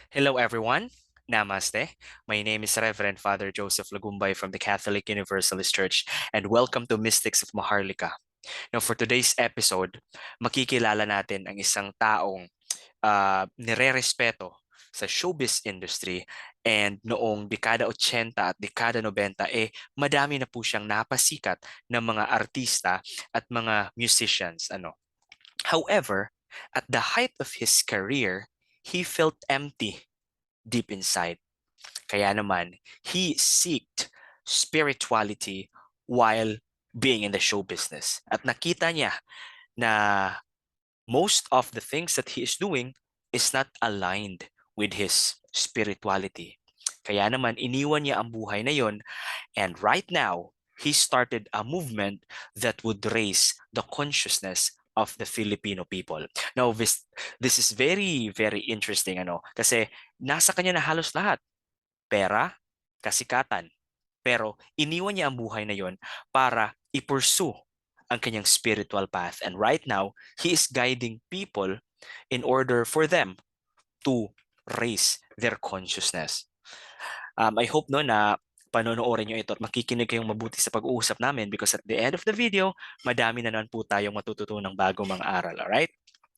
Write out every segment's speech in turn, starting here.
Hello, everyone. Namaste. My name is Reverend Father Joseph Lagumbay from the Catholic Universalist Church, and welcome to Mystics of Maharlika. Now, for today's episode, makikilala natin ang isang taong nire-respeto sa showbiz industry and noong dekada 80 at dekada 90 madami na po siyang napasikat ng mga artista at mga musicians However, at the height of his career, he felt empty deep inside. Kaya naman, he seeked spirituality while being in the show business. At nakita niya na most of the things that he is doing is not aligned with his spirituality. Kaya naman, iniwan niya ang buhay na yon, and right now, he started a movement that would raise the consciousness of the Filipino people. Now, this is very, very interesting, kasi nasa kanya na halos lahat. Pera, kasikatan. Pero iniwan niya ang buhay na yon para i-pursue ang kanyang spiritual path. And right now, he is guiding people in order for them to raise their consciousness. I hope no na panonoorin nyo ito at makikinig kayong mabuti sa pag-uusap namin because at the end of the video, madami na naman po tayong matututunang bagong mga aral, alright?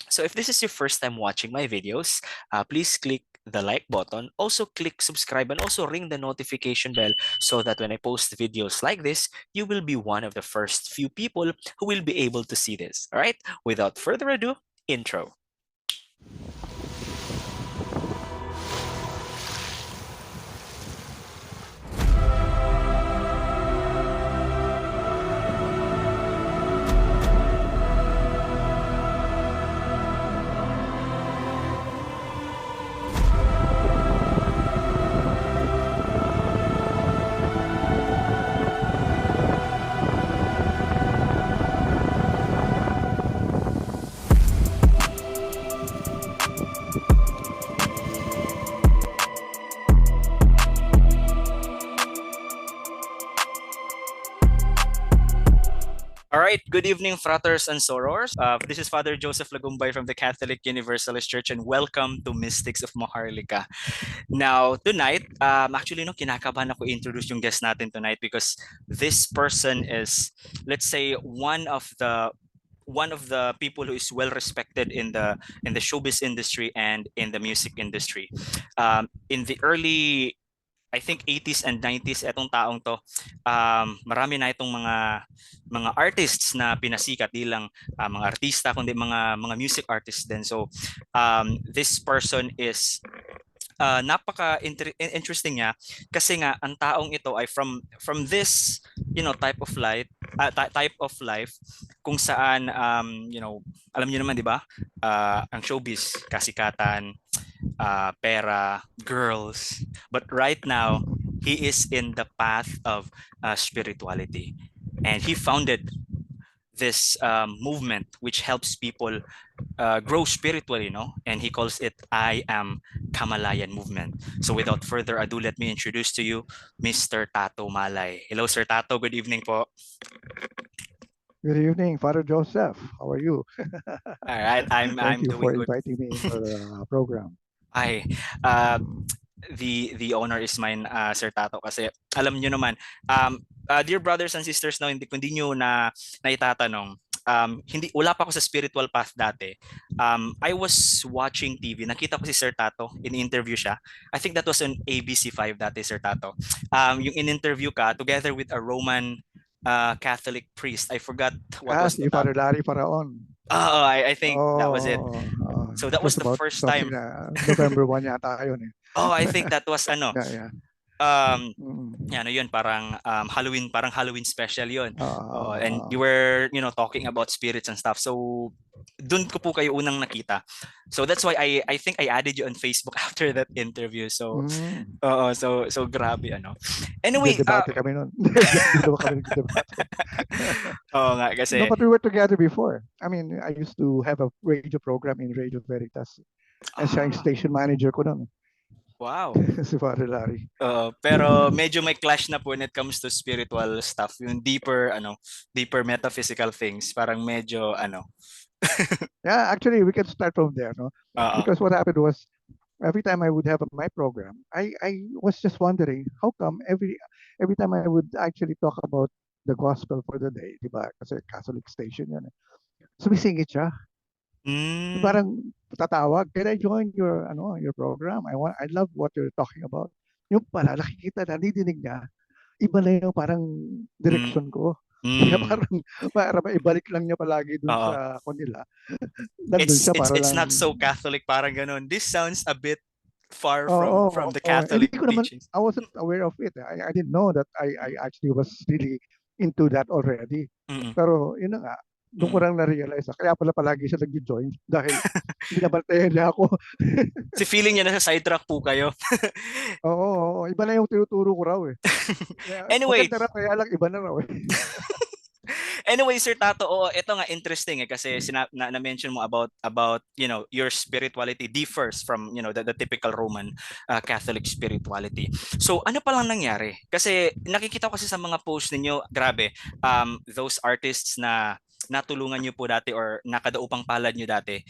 So if this is your first time watching my videos, please click the like button, also click subscribe, and also ring the notification bell so that when I post videos like this, you will be one of the first few people who will be able to see this. All right, without further ado, intro. All right, good evening, fratres and sorors. This is Father Joseph Lagumbay from the Catholic Universalist Church, and welcome to Mystics of Maharlika. Now, tonight, actually, no, kinakabahan ako introduce yung guest natin tonight because this person is, let's say, one of the people who is well respected in the showbiz industry and in the music industry. In the early I think 80s and 90s etong taong to, marami na itong mga artists na pinasikat, di lang mga artista kundi mga music artists din. So this person is interesting niya kasi nga ang taong ito ay from this type of life kung saan alam niyo naman, di ba, ang showbiz, kasikatan, pera, girls. But right now, he is in the path of spirituality. And he founded this movement which helps people grow spiritually, no? And he calls it I Am Kamalayan movement. So without further ado, let me introduce to you Mr. Tato Malay. Hello, Sir Tato. Good evening po. Good evening, Father Joseph. How are you? All right, I'm Thank you doing for good. inviting me for the program. Ay, the honor is mine, Sir Tato, kasi alam niyo naman, dear brothers and sisters, no, hindi kundi niyo na naitatanong, hindi wala pa ako sa spiritual path dati. I was watching TV, nakita ko si Sir Tato, in-interview siya. I think that was on ABC5 dati, Sir Tato. Yung in-interview ka together with a Roman Catholic priest. I forgot what was Si the Father Larry Paraon. I think that was it. So that was the first time. November 1 yata yun eh. I think that was Yeah. yun, parang Halloween special yun. And you were talking about spirits and stuff. So dun ko po kayo unang nakita. So that's why I think I added you on Facebook after that interview. So so grabe Anyway, debate kami nun. Dito kami nagdebate. nga kasi. No, but we were together before. I mean, I used to have a radio program in Radio Veritas. And siya yung station manager ko nun. Wow. Si Father Larry. Pero medyo may clash na po when it comes to spiritual stuff. Yung deeper metaphysical things. Parang medyo Yeah, actually, we can start from there, no? Because what happened was, every time I would have my program, I was just wondering how come every time I would actually talk about the gospel for the day, di ba? Kasi Catholic station yan. Sumisingit siya. Mm, Parang tatawag, can I join your program? I love what you're talking about. Yung pala, nakikita, nadidinig niya, iba na yung parang mm, direksyon ko. Kaya mm. para maibalik lang niya palagi dun Oo. sa kanila. Nandun It's siya it's para it's lang, not so Catholic, parang ganun. This sounds a bit far from oo, the hindi Catholic ko naman, teachings. I wasn't aware of it. I didn't know that I actually was really into that already. Mm-mm, Pero yun na nga, doon ko mm-mm. lang na-realize, kaya pala palagi siya nag-join dahil binabantayan niya ako. Si feeling niya nasa sidetrack po kayo. Oo, oo, iba na yung tinuturo ko raw eh. Anyway, Maganda raw, kaya lang iba na raw eh. anyway, Sir Tato, oo, ito nga interesting kasi na-mention mo about your spirituality differs from the typical Roman Catholic spirituality. So ano pa lang nangyari? Kasi nakikita ko kasi sa mga posts ninyo, grabe, those artists na natulungan niyo po dati or nakadaupang palad niyo dati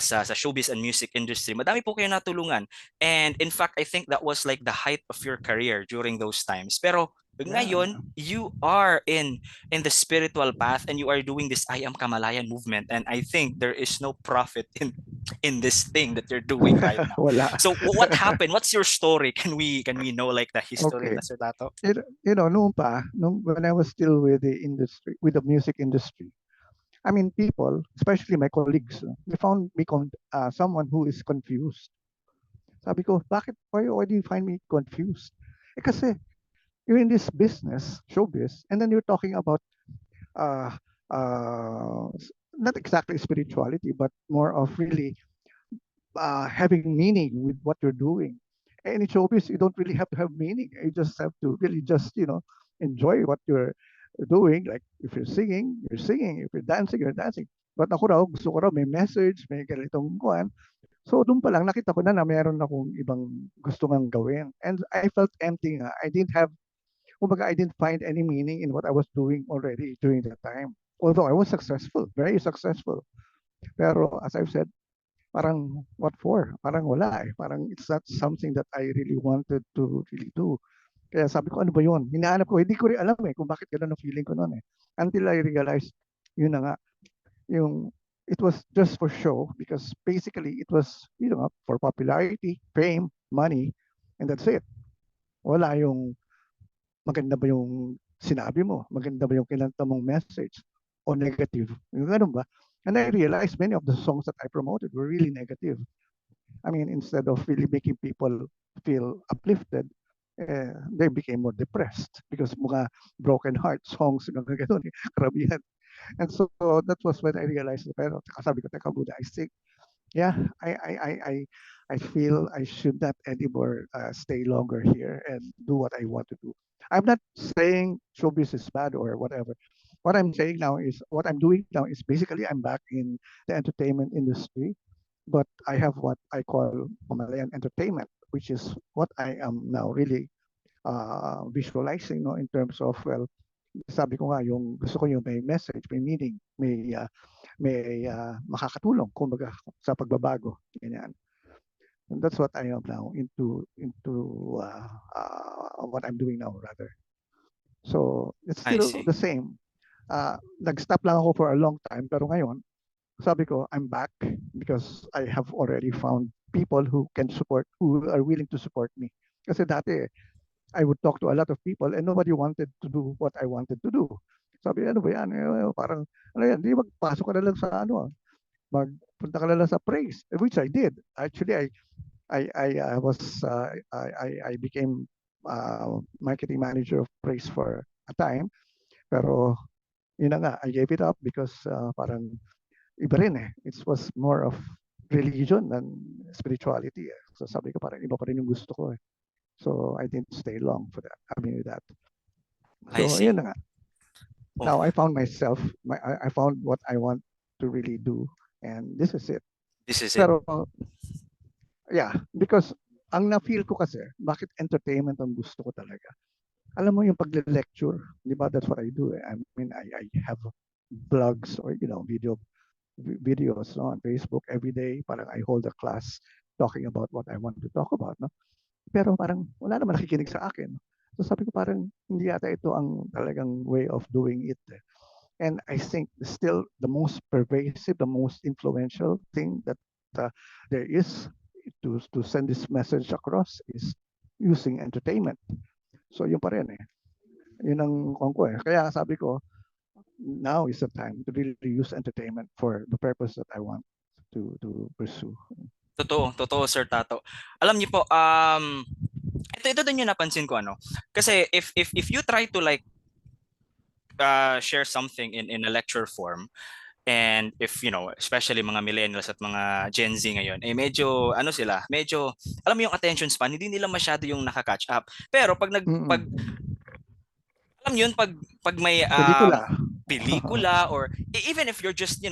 sa showbiz and music industry. Madami po kayo natulungan. And in fact, I think that was like the height of your career during those times. Pero Yeah, ngayon, you are in the spiritual path and you are doing this I am Kamalayan movement, and I think there is no profit in this thing that you're doing right now. wala. So what happened? What's your story? Can we know like the history of Okay. the Sir Tato? Noon pa, when I was still with the industry, with the music industry, I mean, people, especially my colleagues, they found me someone who is confused. Sabi ko, bakit? Why do you find me confused? Kasi you're in this business, showbiz, and then you're talking about uh, uh, not exactly spirituality, but more of really having meaning with what you're doing. And in showbiz, you don't really have to have meaning. You just have to really just, enjoy what you're doing. Like if you're singing, you're singing. If you're dancing, you're dancing. But ako raw, gusto ko raw may message, may ganitong kuhan. So doon pa lang nakita ko na meron akong ibang gusto ngang gawin. And I felt empty nga. Kumbaga, I didn't find any meaning in what I was doing already during that time. Although I was successful, very successful. Pero as I've said, parang what for? Parang wala eh. Parang it's not something that I really wanted to really do. Kaya sabi ko, ano ba yun? Hinahanap ko, hindi ko rin alam eh kung bakit gano'n ang feeling ko noon eh. Until I realized, yun na nga, yung it was just for show because basically it was, for popularity, fame, money, and that's it. Wala yung maganda ba yung sinabi mo? Maganda ba yung kinanta mong message? O negative? Yung ganun ba? And I realized many of the songs that I promoted were really negative. I mean, instead of really making people feel uplifted, they became more depressed because mga broken heart songs, mga ganun, karamihan. And so that was when I realized, pero sabi ko, teka muna, I think, yeah, I feel I should not anymore stay longer here and do what I want to do. I'm not saying showbiz is bad or whatever. What I'm saying now is what I'm doing now is basically I'm back in the entertainment industry, but I have what I call Kamalayan entertainment, which is what I am now really visualizing, no, in terms of, well, sabi ko nga, yung gusto ko yung may message, may meaning, may makakatulong, kumbaga, sa pagbabago. Ganyan. And that's what I am now into what I'm doing now, rather. So it's I still see. the same. Nag-stop lang ako for a long time, pero ngayon, sabi ko, I'm back because I have already found people who are willing to support me. Kasi dati, I would talk to a lot of people and nobody wanted to do what I wanted to do. Sabi, ano ba yan? Parang, ano yan, di magpasok ka na lang sa magpunta ka na lang sa praise, which I did. Actually, I became marketing manager of praise for a time. Pero, yun na nga, I gave it up because parang iba rin eh. It was more of religion than spirituality eh. So sabi ko parang iba pa rin yung gusto ko eh. So I didn't stay long for that. I mean with that. I So see. yun na nga. Oh, Now I found myself, I found what I want to really do and this is it. this is it. Pero yeah, because ang na-feel ko kasi, bakit entertainment ang gusto ko talaga. Alam mo yung pagle-lecture, di ba? That's what I do. I mean, I have blogs or, videos on Facebook every day. Parang I hold a class talking about what I want to talk about, no? Pero parang wala naman nakikinig sa akin. So sabi ko parang hindi yata ito ang talagang way of doing it. And I think still the most pervasive, the most influential thing that there is to send this message across is using entertainment. So yun pa rin eh. Yun ang ko eh. Kaya sabi ko, now is the time to really use entertainment for the purpose that I want to pursue. Totoo, Sir Tato. Alam niyo po, ito din yung napansin ko, ano. Kasi if you try to like share something in a lecture form, and if, especially mga millennials at mga Gen Z ngayon, medyo, medyo, alam mo yung attention span, hindi nila masyado yung nakaka-catch up. Pero alam yun, pag may Pelikula. pelikula, or even if you're just,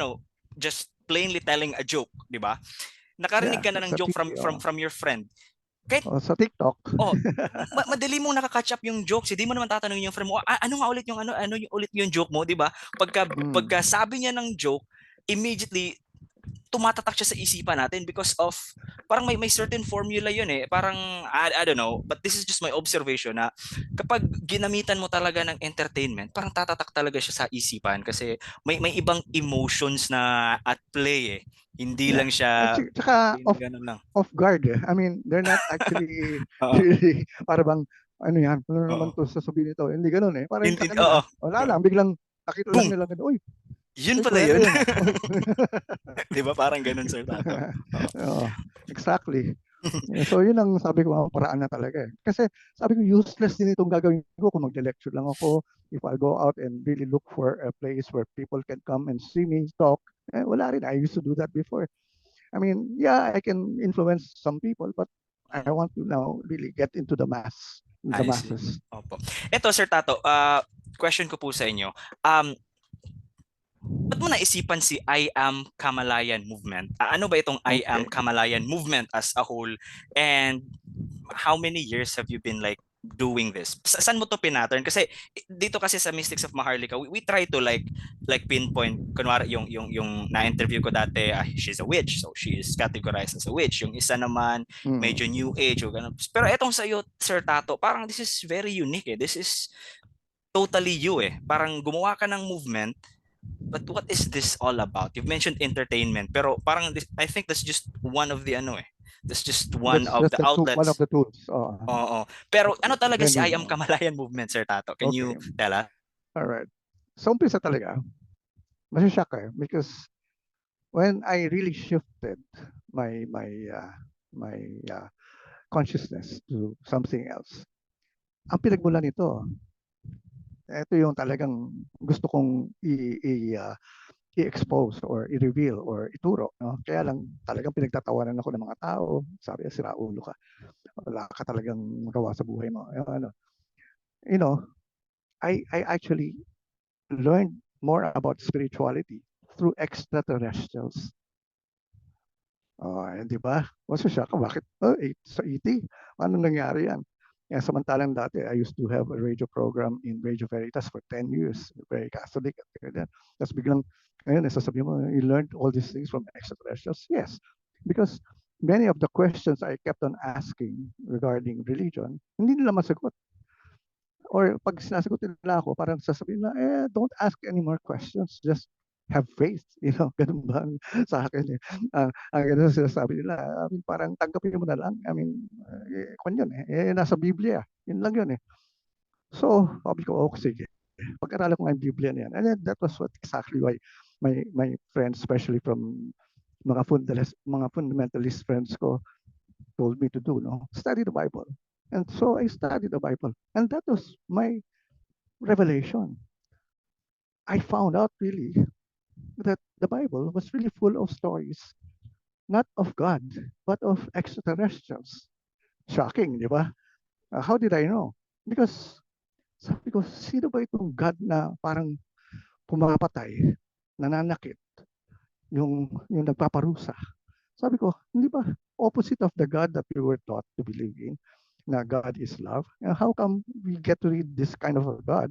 just plainly telling a joke, di ba? Nakarinig Yeah, ka na ng sa joke TV. from your friend. Kahit, Sa TikTok. madali mong nakaka-catch up yung jokes. Hindi mo naman tatanungin yung friend mo, ano nga ulit yung ano yung ulit yung joke mo, di ba? Pagka sabi niya ng joke, immediately tumatatak siya sa isipan natin because of parang may certain formula yun eh. Parang I don't know, but this is just my observation na kapag ginamitan mo talaga ng entertainment, parang tatatak talaga siya sa isipan kasi may ibang emotions na at play eh. Hindi Yeah. lang siya Tsaka ganun lang. off guard. I mean, they're not actually Oo. really para bang ano yan, ano naman Oo. to sasabihin nito. Hindi ganoon eh. Parang sa Oo. kanila, wala lang, biglang nakita lang Boom! nila ganun. Uy, Yun may pala kwento yun. yun ah. 'Di ba parang ganun, Sir Tato? Oo. Oo, exactly. So yun ang sabi ko, paraan na talaga eh. Kasi sabi ko, useless din itong gagawin ko kung mag-lecture lang ako. If I go out and really look for a place where people can come and see me talk, wala rin. I used to do that before. I mean, yeah, I can influence some people, but I want to now really get into the I see. masses. Opo. Ito, Sir Tato, question ko po sa inyo. Ba't mo naisipan si I Am Kamalayan movement? Ano ba itong I Am Okay. Kamalayan movement as a whole? And how many years have you been like doing this? Saan mo to pinattern? Kasi dito kasi sa Mystics of Maharlika, we try to like pinpoint, kunwari yung na-interview ko dati, she's a witch, so she is categorized as a witch. Yung isa naman, medyo new age o ganun. Pero etong sa iyo, Sir Tato, parang this is very unique eh. This is totally you eh. Parang gumawa ka ng movement. But what is this all about? You've mentioned entertainment, pero parang I think that's just one of the ano eh. That's just one That's of just the one of outlets. the tools. Oo. Pero ano talaga si I Depending Am on. Kamalayan movement, Sir Tato? Can Okay. you tell us? All right. So umpisa talaga, masishock eh, because when I really shifted my consciousness to something else, ang pinagmulan nito, ito yung talagang gusto kong i-expose or i-reveal or ituro. No? Kaya lang talagang pinagtatawanan ako ng mga tao. Sabi, sira ulo ka. Wala ka talagang magawa sa buhay mo. Ano. You know, I actually learned more about spirituality through extraterrestrials. Di ba? Masasya ka, bakit? Sa ET, paano nangyari yan? Samantalang dati, I used to have a radio program in Radio Veritas for 10 years, very Catholic. Tapos biglang, ngayon, sasabihin mo, you learned all these things from extraterrestrials? Yes, because many of the questions I kept on asking regarding religion, hindi nila masagot. Or pag sinasagot nila ako, parang sasabihin na, don't ask any more questions. Just have faith. Ganun ba sa akin eh. Ang ganun sinasabi nila. I mean, parang tanggapin mo na lang. I mean, kung yun eh. Nasa Biblia. Yun lang yun eh. So, sabi ko, sige. Pag-aralan ko nga yung Biblia na yan. And then, that was what exactly why my friends, especially from mga fundamentalist friends ko, told me to do, study the Bible. And so I studied the Bible. And that was my revelation. I found out really that the Bible was really full of stories, not of God, but of extraterrestrials. Shocking, di ba? How did I know? Because sabi ko, sino ba itong God na parang pumapatay, nananakit, yung nagpaparusa? Sabi ko, hindi ba opposite of the God that we were taught to believe in, na God is love? And how come we get to read this kind of a God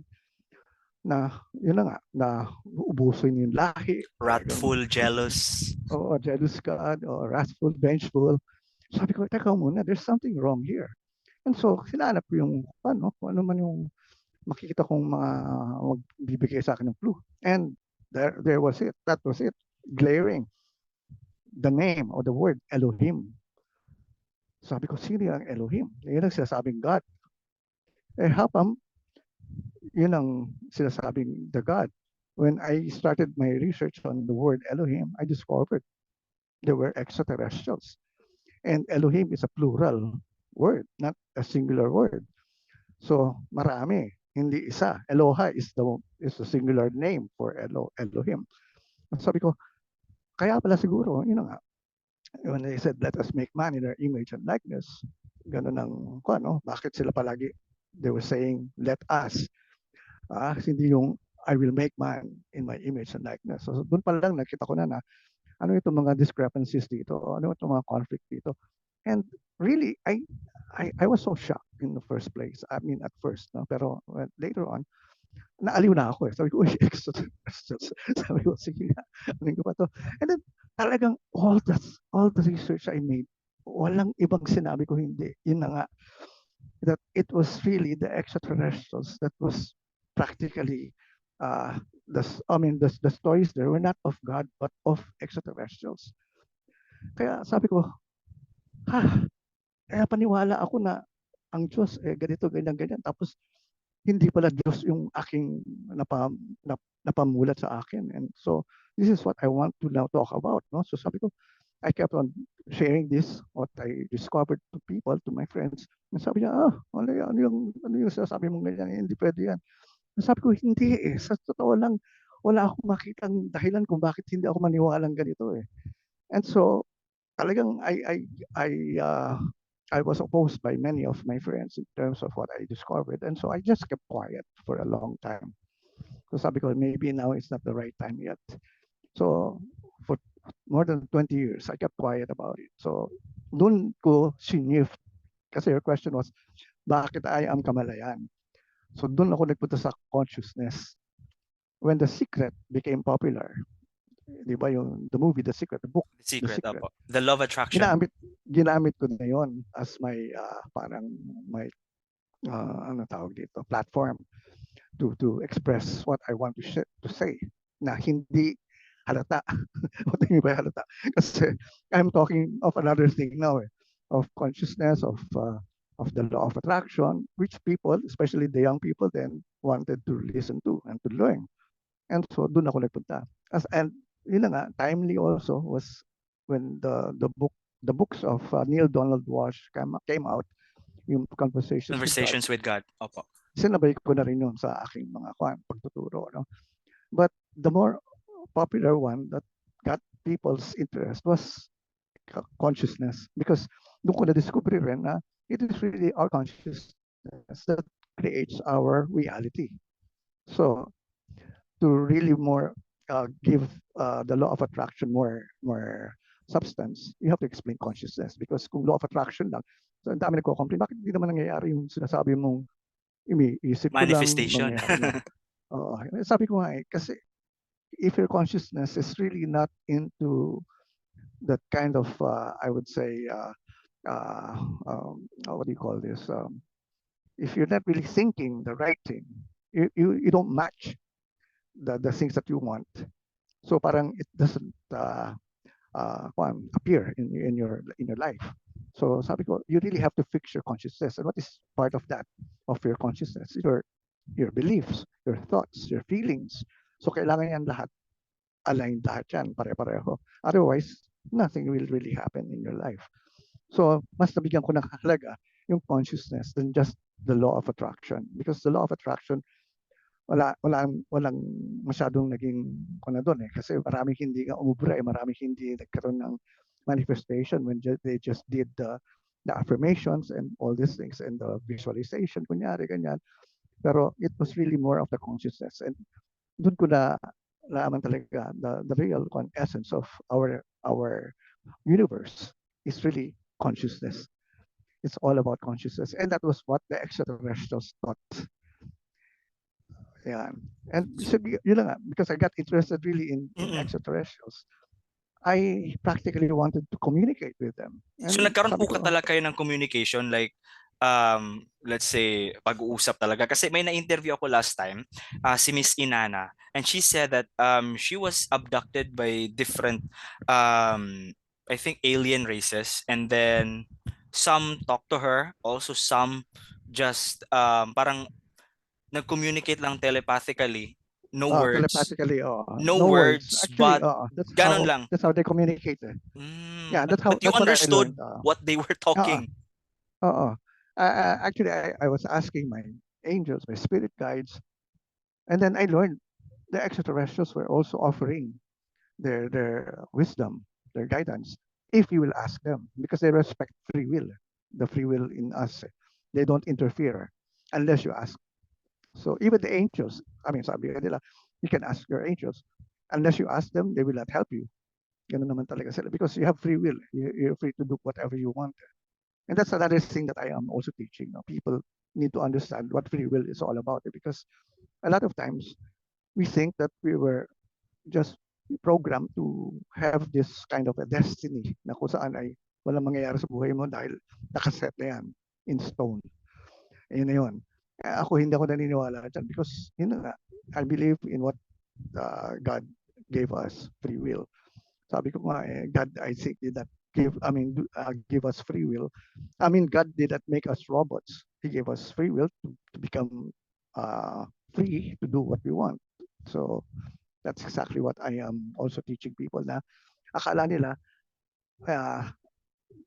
na, yun na nga, na ubusin yung lahi, talagang, Wrathful, jealous. jealous God, or wrathful, vengeful. Sabi ko, teka muna, there's something wrong here. And so, sinanap ko yung, kung ano man yung makikita kong mga magbibigay sa akin ng clue. And there was it. That was it. Glaring. The name or the word Elohim. Sabi ko, sino yung Elohim? Yun ang sinasabing God. Eh, how come yun ang sinasabing the God? When I started my research on the word Elohim, I discovered there were extraterrestrials. And Elohim is a plural word, not a singular word. So marami, hindi isa. Eloha is the singular name for Elohim. Sabi ko, kaya pala siguro, nga, when they said, let us make man in our image and likeness, ganun ang, bakit sila palagi, they were saying, let us. Hindi yung, I will make man in my image and likeness. So doon pa lang nakita ko na ano itong mga discrepancies dito, ano itong mga conflict dito. And really, I was so shocked in the first place. I mean, at first, no? Pero later on, naaliw na ako eh. Sabi ko, uy, extra. Sabi ko, sige nga, ano ko pa to. And then, talagang all the research I made, walang ibang sinabi ko hindi. Yun na nga, that it was really the extraterrestrials that was practically, the stories there were not of God, but of extraterrestrials. Kaya sabi ko, ha, kaya paniwala ako na ang Diyos ganito, ganyan, ganyan. Tapos hindi pala Diyos yung aking napamulat sa akin. And so this is what I want to now talk about. No? So sabi ko, I kept on sharing this, what I discovered to people, to my friends. And sabi niya, ano yung sasabi mong ganyan? Hindi pwede yan. And sabi ko, hindi eh. Sa totoo lang, wala akong makitang dahilan kung bakit hindi ako maniwalang ganito eh. And so talagang I was opposed by many of my friends in terms of what I discovered. And so I just kept quiet for a long time. So sabi ko, maybe now it's not the right time yet. So for more than 20 years, I kept quiet about it. So doon ko sinift, kasi your question was, bakit I am Kamalayan? So doon ako nagpunta sa consciousness. When The Secret became popular, di ba yung the movie The Secret, the book The The secret, Secret, opo. The love attraction. ginamit ko na yon as my parang my ano tawag dito, platform to express what I want to say na hindi halata. What do you mean by halata? Kasi I'm talking of another thing now of consciousness, of the law of attraction, which people, especially the young people then, wanted to listen to and to learn. And so doon ako nagpunta. And yun na nga, timely also was when the books of Neil Donald Walsh came out, yung Conversations with God. Conversations with God. Opo. Sinabay ko na rin yun sa aking mga pagtuturo. No? But the more popular one that got people's interest was consciousness, because doon ko na-discover rin na it is really our consciousness that creates our reality. So to really more give the law of attraction more substance, you have to explain consciousness. Because kung law of attraction lang, so ang dami nagko-complain, bakit hindi naman nangyayari yung sinasabi mong iniisip ko lang, Manifestation. mangyayari na. Sabi ko nga kasi if your consciousness is really not into that kind of, I would say, what do you call this? If you're not really thinking the right thing, you don't match the things that you want. So parang it doesn't appear in your life. So sabi ko, you really have to fix your consciousness. And what is part of that, of your consciousness? Your beliefs, your thoughts, your feelings. So kailangan yan lahat, aligned lahat yan, pare-pareho. Otherwise, nothing will really happen in your life. So mas nabigyan ko ng halaga yung consciousness than just the law of attraction. Because the law of attraction, walang masyadong naging doon kasi maraming hindi nga umubra maraming hindi nagkaroon ng manifestation when they just did the affirmations and all these things and the visualization kunyari ganyan. Pero it was really more of the consciousness, and doon ko na nalaman talaga the real essence of our universe is really consciousness. It's all about consciousness, and that was what the extraterrestrials taught. Yeah, and so yun lang nga, because I got interested really in Mm-mm. extraterrestrials. I practically wanted to communicate with them. So And nagkaroon sabi po ka ko, talaga kayo ng communication like let's say pag-uusap talaga kasi may na-interview ako last time si Miss Inana and she said that she was abducted by different I think alien races and then some talk to her also some just parang nag-communicate lang telepathically no words telepathically, no no words. words Actually, but ganon lang. that's how they communicate. Yeah, But you that's what I understood learned. what they were Uh, talking. uh, Actually, I was asking my angels, my spirit guides, and then I learned the extraterrestrials were also offering their wisdom, their guidance, if you will ask them, because they respect free will, the free will in us. They don't interfere unless you ask. So even the angels, I mean, sabi nila, you can ask your angels. Unless you ask them, they will not help you. Ganun naman talaga sila. Because you have free will. You're free to do whatever you want. And that's another thing that I am also teaching. Now, people need to understand what free will is all about. Because a lot of times, we think that we were just programmed to have this kind of a destiny na kung saan ay walang mangyayari sa buhay mo dahil nakaset na yan in stone. Ayun na yun. Ako hindi ako naniniwala dyan because yun na nga, I believe in what God gave us free will. Sabi ko nga, God, I think, did not give us free will. I mean, God did not make us robots. He gave us free will to become free to do what we want. So that's exactly what I am also teaching people na akala nila uh,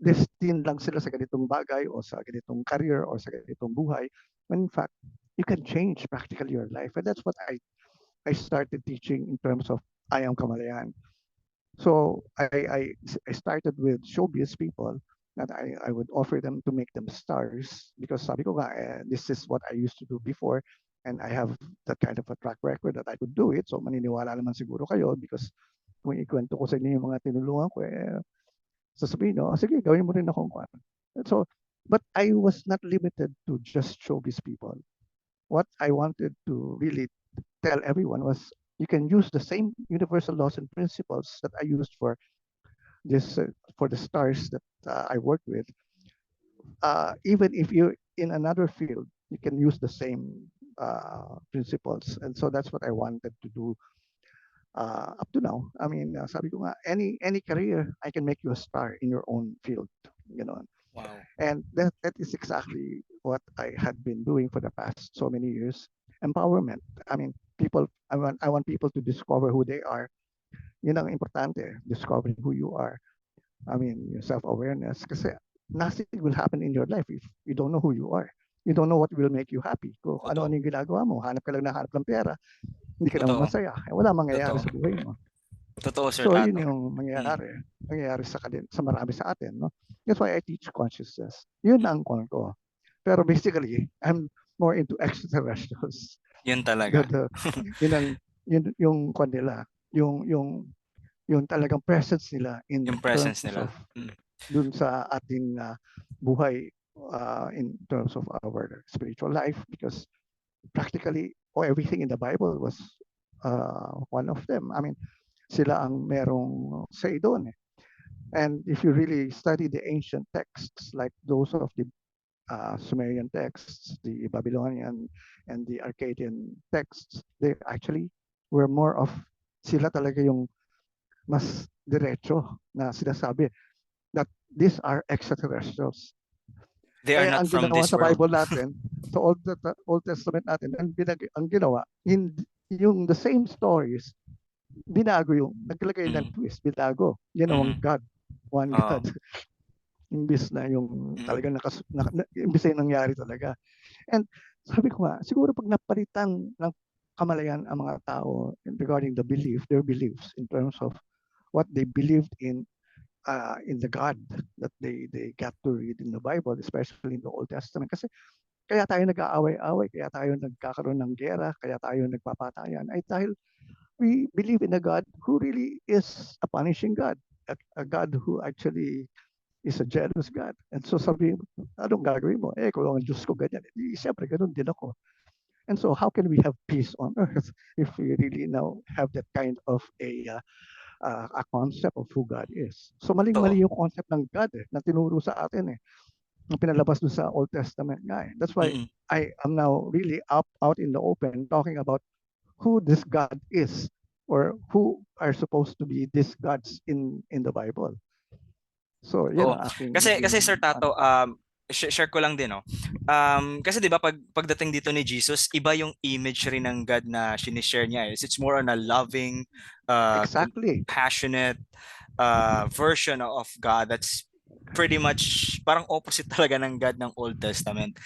destined lang sila sa ganitong bagay o sa ganitong career o sa ganitong buhay. When in fact, you can change practically your life. And that's what I started teaching in terms of I am Kamalayan. So I started with showbiz people that I would offer them to make them stars because sabi ko nga, this is what I used to do before and I have that kind of a track record that I could do it. So maniniwala naman siguro kayo because kung ikwento ko sa inyo yung mga tinulungan ko, sasabihin nyo, sige, gawin mo rin akong kwan. So, but I was not limited to just showbiz people. What I wanted to really tell everyone was you can use the same universal laws and principles that I used this for the stars that I worked with. Even if you're in another field, you can use the same principles, and so that's what I wanted to do up to now. I mean, sabi ko nga, any career, I can make you a star in your own field, you know. Wow. And that is exactly what I had been doing for the past so many years. Empowerment. I mean, people. I want people to discover who they are. Yun ang importante. Discovering who you are. I mean, your self-awareness. Kasi nothing will happen in your life if you don't know who you are. You don't know what will make you happy. Kung ano Totoo. yung ginagawa mo, hanap ka lang na hanap ng pera, hindi ka naman Totoo. masaya. Wala mangyayari Totoo. sa buhay mo. Totoo, Sir So yun Tato. yung Mm. mangyayari sa marami sa atin, no? That's why I teach consciousness. Yun ang kon ko. Pero basically, I'm more into extraterrestrials. Yun The, talaga. the, yun ang, yun, yung kon nila, yung talagang presence nila in Yung presence terms nila. of Mm. dun sa ating buhay in terms of our spiritual life because practically everything in the Bible was one of them. I mean, sila ang merong say doon. And if you really study the ancient texts, like those of the Sumerian texts, the Babylonian and the Akkadian texts, they actually were more of sila talaga yung mas diretso na sinasabi that these are extraterrestrials. They are Kaya not ang from ginawa this sa world. Bible natin, sa Old Testament natin, ang ginawa, yung the same stories, binago yung, naglagay ng Mm. twist, binago. Yan ang Mm. God, one Oo. God. Imbis na yung Mm. talagang imbis na yung nangyari talaga. And sabi ko nga, siguro pag napalitan ng kamalayan ang mga tao regarding their beliefs in terms of what they believed in the God that they got to read in the Bible, especially in the Old Testament. Kasi kaya tayo nag-aaway-away, kaya tayo nagkakaroon ng gera, kaya tayo nagpapatayan, ay dahil we believe in a God who really is a punishing God, a God who actually is a jealous God. And so sabi, anong gagawin mo? Kung ang Diyos ko ganyan, siyempre ganun din ako. And so how can we have peace on earth if we really now have that kind of a concept of who God is. So Totoo. maling-mali yung concept ng God na tinuro sa atin na pinalabas doon sa Old Testament nga. That's why Mm-mm. I am now really out in the open talking about who this God is or who are supposed to be these gods in the Bible. So, yan Oo. ang aking Kasi naging Sir Tato, share ko lang din, no. Kasi 'di ba pagdating dito ni Jesus, iba yung imagery ng God na sinishare niya. It's more on a loving, exactly. compassionate version of God that's pretty much parang opposite talaga ng God ng Old Testament.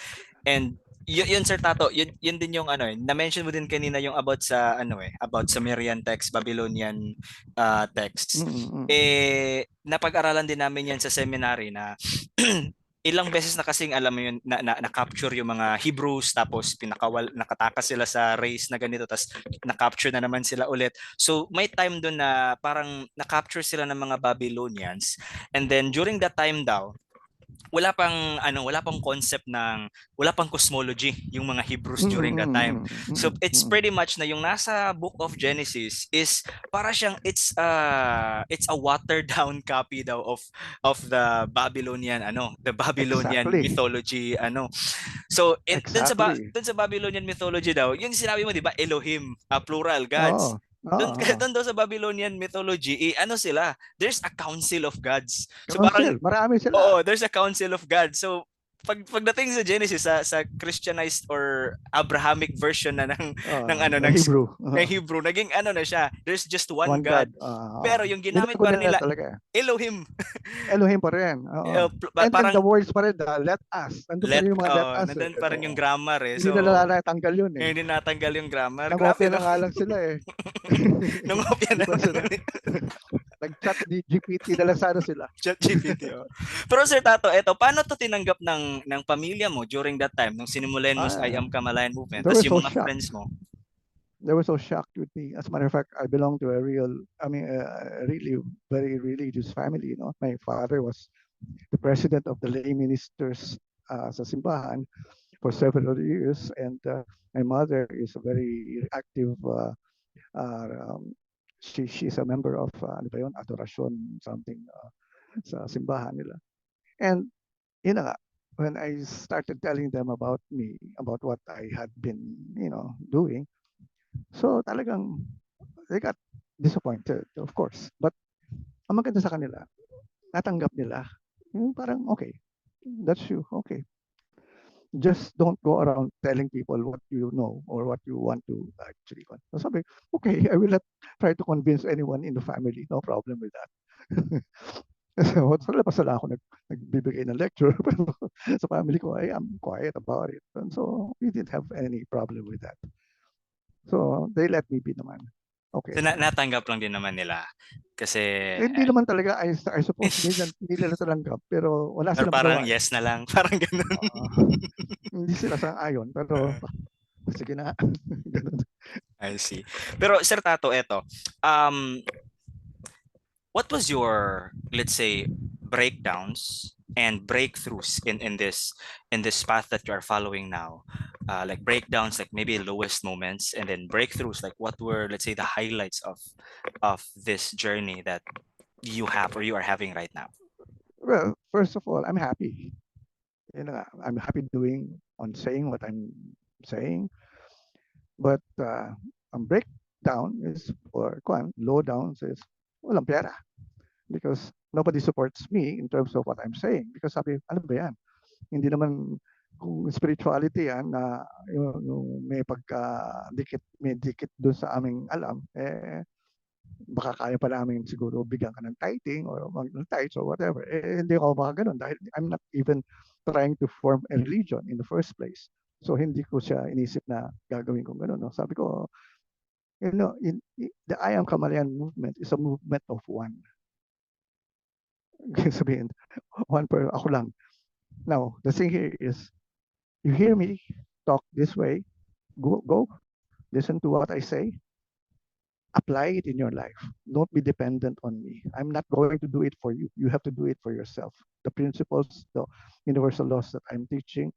And yun Sir Tato, yun din yung ano na-mention mo din kanina yung about sa about Sumerian text, Babylonian texts. Mm-mm. Napag-aralan din namin yan sa seminary na ilang beses na kasing alam mo yun na-capture yung mga Hebrews tapos nakatakas sila sa race na ganito tapos na-capture na naman sila ulit. So may time doon na parang na-capture sila ng mga Babylonians and then during that time daw wala pang concept wala pang cosmology yung mga Hebrews during that time. Mm-mm. So it's Mm-mm. pretty much na yung nasa Book of Genesis is para siyang it's a watered down copy daw of the Babylonian the Babylonian Exactly. mythology So Exactly. dun sa Babylonian mythology daw, yung sinabi mo 'di ba Elohim, plural Oo. gods. Oo. Oo. Doon daw sa Babylonian mythology, sila, there's a council of gods. So parang Council. Marami sila. oo, there's a council of God. So pagdating sa Genesis sa Christianized or Abrahamic version na ng Na Hebrew. ng Hebrew, naging na siya, there's just one One God. God. Pero yung ginamit Binago pa rin nila nila talaga. Elohim. Elohim pa rin. Oo. And Parang the words pa rin, let us. Nandun pa rin yung mga let us. nandun pa rin yung So, grammar hindi So na natanggal yun hindi natanggal yung grammar. Nangopya Grabe na no. nga lang sila Nangopya Di na ba sila? lang. Nag-chat di GPT na lang sana sila. ChatGPT, oh. Pero Sir Tato, eto, paano to tinanggap ng pamilya mo during that time nung sinimulan mo sa I Ah, Am Kamalayan movement? they Tapos were yung so mga friends shocked. mo? They were so shocked with me. As a matter of fact, I belong to a really very religious family. My father was the president of the lay ministers sa simbahan for several years, and my mother is a very active. Uh, um, she's a member of ano ba yun, adorasyon something sa simbahan nila. And yun na nga, when I started telling them about me, about what I had been, doing, so talagang they got disappointed, of course. But ang maganda sa kanila, natanggap nila. Yung parang, okay, that's you, okay. Just don't go around telling people what you know or what you want to actually. So sabi, okay, I will not try to convince anyone in the family. No problem with that. So, sa labas na ako nagbibigay ng lecture. Pero sa family ko, I am quiet about it. And so, we didn't have any problem with that. So, they let me be naman. So Okay. natanggap lang din naman nila. Kasi, Hindi naman talaga, I suppose, hindi nila talanggap. Pero wala or silang parang magawa eh. yes na lang. Parang ganun. Uh, hindi sila sang-ayon. Pero, Uh, sige na. Ganun. I see. Pero Sir Tato, eto. Um, what was your, let's say, breakdowns and breakthroughs in this path that you are following now? Like breakdowns, like maybe lowest moments, and then breakthroughs, like what were, let's say, the highlights of this journey that you have or you are having right now? Well, first of all, I'm happy. I'm happy on saying what I'm saying. But ang breakdown is, or low downs is, walang pera. Because nobody supports me in terms of what I'm saying. Because sabi, ano ba yan? Hindi naman, kung spirituality yan, na yung may dikit doon sa aming alam, baka kaya pa namin siguro bigyan ka ng tithing or ng tithes or whatever. Hindi ako baka ganun dahil I'm not even trying to form a religion in the first place. So hindi ko siya inisip na gagawin kong ganun. No? Sabi ko, the I Am Kamalayan movement is a movement of one. Sabihin, one per ako lang. Now, the thing here is, you hear me talk this way, go, listen to what I say, apply it in your life. Don't be dependent on me. I'm not going to do it for you. You have to do it for yourself. The principles, the universal laws that I'm teaching,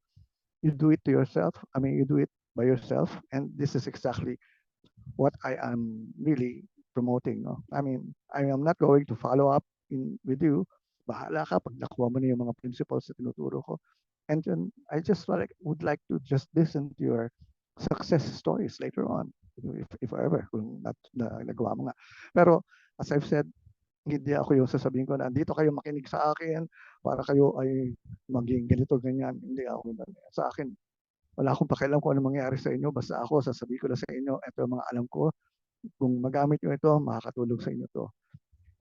you do it to yourself. You do it by yourself. And this is exactly what I am really promoting. No? I am not going to follow up with you. Bahala ka pag nakuha mo na yung mga principles na tinuturo ko. And then I just would like to just listen to your success stories later on, if ever, kung nagawa mo nga. Pero as I've said, hindi ako yung sasabihin ko na dito kayo makinig sa akin para kayo ay maging ganito, ganyan. Hindi ako. Sa akin, wala akong pakialam kung ano mangyayari sa inyo. Basta ako, sasabihin ko na sa inyo, ito yung mga alam ko. Kung magamit nyo ito, makakatulong sa inyo to.